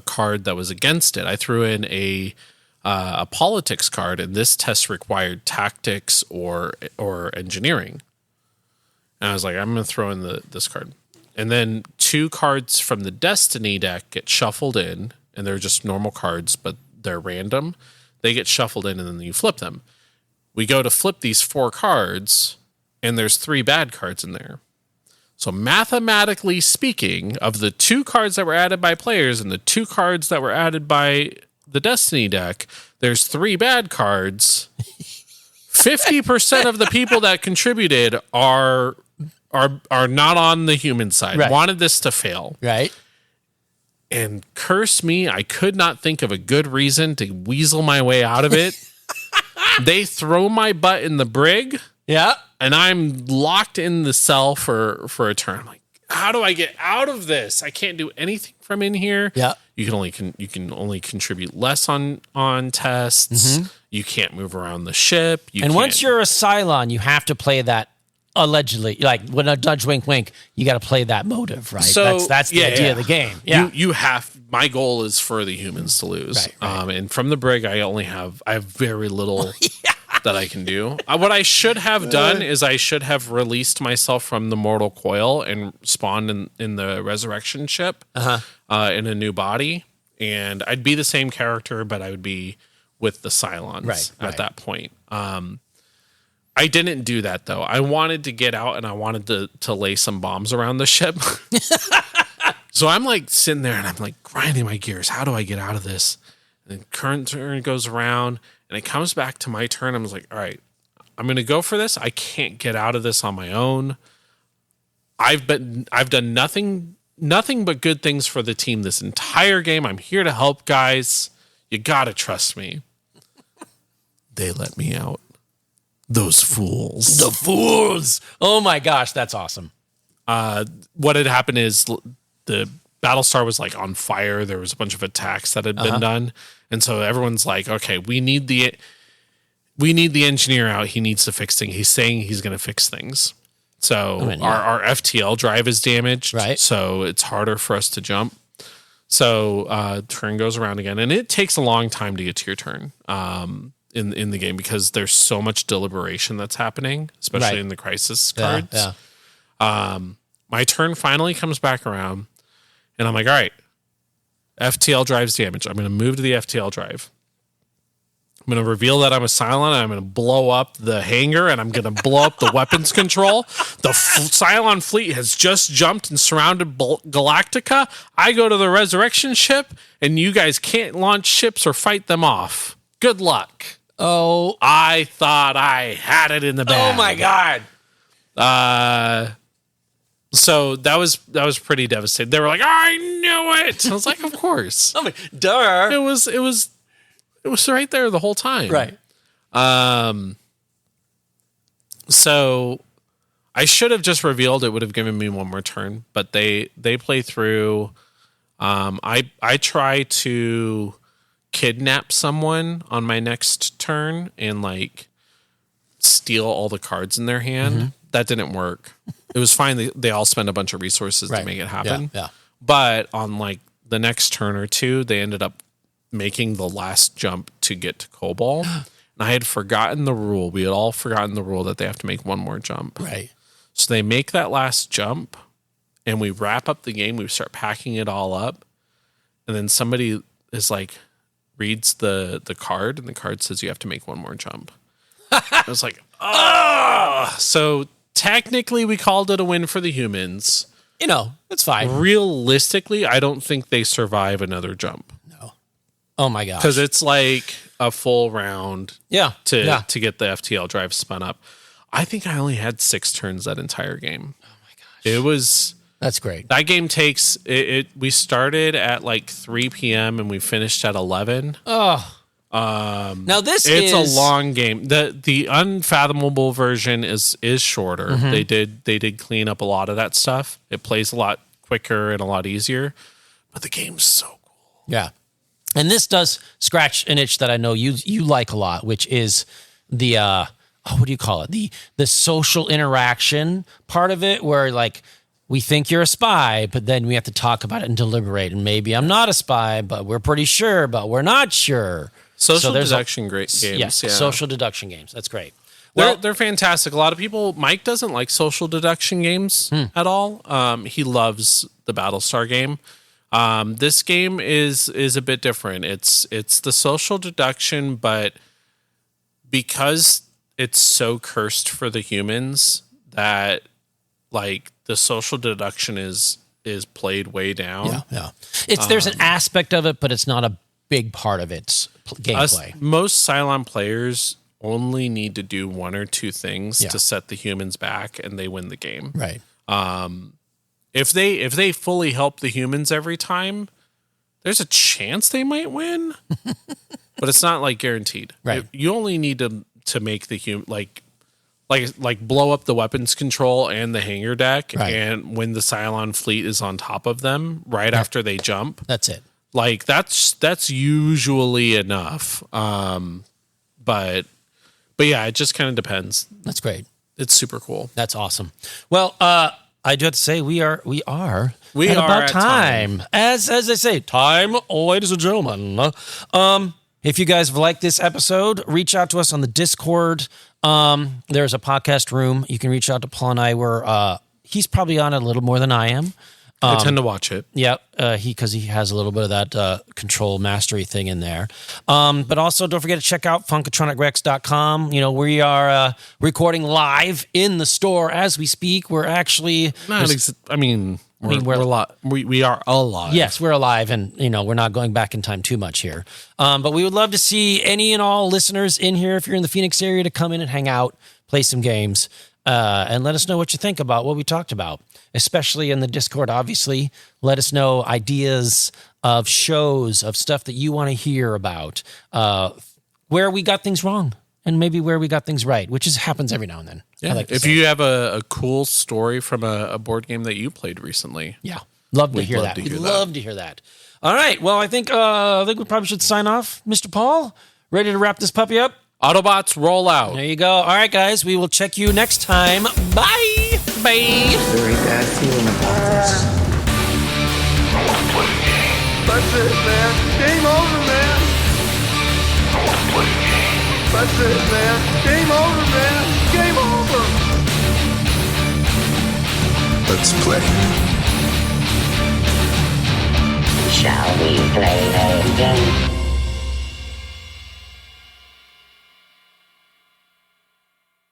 card that was against it. I threw in a politics card, and this test required tactics or engineering. And I was like, I'm going to throw in this card. And then 2 cards from the Destiny deck get shuffled in, and they're just normal cards, but they're random. They get shuffled in, and then you flip them. We go to flip these 4 cards, and there's 3 bad cards in there. So mathematically speaking, of the 2 cards that were added by players and the 2 cards that were added by the Destiny deck, there's 3 bad cards. 50% of the people that contributed are not on the human side. Right. Wanted this to fail. Right. And curse me, I could not think of a good reason to weasel my way out of it. They throw my butt in the brig. Yeah. And I'm locked in the cell for a turn. I'm like, how do I get out of this? I can't do anything from in here. Yeah. You can only contribute less on tests. You can't move around the ship. Once you're a Cylon, you have to play that allegedly. Like when a Dutch wink, you got to play that motive, right? So that's the idea of the game. Yeah. You have my goal is for the humans to lose. Right. And from the brig, I have very little that I can do. What I should have done is I should have released myself from the mortal coil and spawned in the resurrection ship in a new body. And I'd be the same character, but I would be with the Cylons at that point. I didn't do that, though. I wanted to get out and I wanted to lay some bombs around the ship. So I'm like sitting there and I'm like grinding my gears. How do I get out of this? And then current turn goes around and it comes back to my turn. I was like, all right, I'm going to go for this. I can't get out of this on my own. I've done nothing but good things for the team this entire game. I'm here to help, guys. You got to trust me. They let me out. Those fools. The fools. Oh my gosh, that's awesome. What had happened is the Battlestar was like on fire. There was a bunch of attacks that had been done. And so everyone's like, okay, we need the engineer out. He needs to fix things. He's saying he's going to fix things. So our FTL drive is damaged. Right. So it's harder for us to jump. So turn goes around again. And it takes a long time to get to your turn in the game because there's so much deliberation that's happening, especially in the crisis cards. Yeah. My turn finally comes back around. And I'm like, all right, FTL drive's damaged. I'm going to move to the FTL drive. I'm going to reveal that I'm a Cylon. And I'm going to blow up the hangar and I'm going to blow up the weapons control. The Cylon fleet has just jumped and surrounded Galactica. I go to the resurrection ship and you guys can't launch ships or fight them off. Good luck. Oh, I thought I had it in the bag. Oh my God. So that was pretty devastating. They were like, I knew it. I was like, of course. I mean, duh. It was right there the whole time. Right. So I should have just revealed it would have given me one more turn, but they play through. I try to kidnap someone on my next turn and like steal all the cards in their hand. Mm-hmm. That didn't work. It was fine. They all spent a bunch of resources to make it happen. Yeah. But on like the next turn or two, they ended up making the last jump to get to Cobalt. And I had forgotten the rule. We had all forgotten the rule that they have to make one more jump. Right. So they make that last jump and we wrap up the game. We start packing it all up. And then somebody is like, reads the card and the card says you have to make one more jump. I was like, oh. So technically we called it a win for the humans. You know, it's fine. Realistically, I don't think they survive another jump. No. Oh my gosh. Because it's like a full round to get the FTL drive spun up. I think I only had 6 turns that entire game. Oh my gosh. That's great. That game takes it. We started at like 3 p.m. and we finished at 11. Oh. Now it's a long game. The unfathomable version is shorter. Mm-hmm. They did clean up a lot of that stuff. It plays a lot quicker and a lot easier. But the game's so cool. Yeah. And this does scratch an itch that I know you like a lot, which is the what do you call it? The social interaction part of it, where like we think you're a spy, but then we have to talk about it and deliberate. And maybe I'm not a spy, but we're pretty sure, but we're not sure. Social deduction games. Yes, social deduction games. That's great. Well, they're fantastic. A lot of people, Mike doesn't like social deduction games at all. He loves the Battlestar game. This game is a bit different. It's the social deduction, but because it's so cursed for the humans that like the social deduction is played way down. Yeah. There's an aspect of it, but it's not a big part of its gameplay. Most Cylon players only need to do 1 or 2 things to set the humans back, and they win the game. Right. If they fully help the humans every time, there's a chance they might win, but it's not like guaranteed. Right. You only need to make the human like blow up the weapons control and the hangar deck, and when the Cylon fleet is on top of them after they jump. That's it. Like that's usually enough. But yeah, it just kind of depends. That's great. It's super cool. That's awesome. Well, I do have to say we are at about time. time. As they say, time, ladies and gentlemen. If you guys have liked this episode, reach out to us on the Discord. There's a podcast room. You can reach out to Paul and I. He's probably on it a little more than I am. I tend to watch it. Yeah, because he has a little bit of that control mastery thing in there. But also, don't forget to check out funkatronicrex.com. You know, we are recording live in the store as we speak. We're actually... we're alive. We are alive. Yes, we're alive, and we're not going back in time too much here. But we would love to see any and all listeners in here, if you're in the Phoenix area, to come in and hang out, play some games, and let us know what you think about what we talked about. Especially in the Discord, obviously. Let us know ideas of shows, of stuff that you want to hear about, where we got things wrong, and maybe where we got things right, which happens every now and then. Yeah. If you have a cool story from a board game that you played recently. Yeah. Love to hear that. We'd love to hear that. All right. Well, I think we probably should sign off. Mr. Paul, ready to wrap this puppy up? Autobots, roll out. There you go. All right, guys. We will check you next time. Bye. Bye. Very bad feeling about this. That's it, man. Game over, man. That's it, man. Game over, man. Game over. Let's play. Shall we play a game?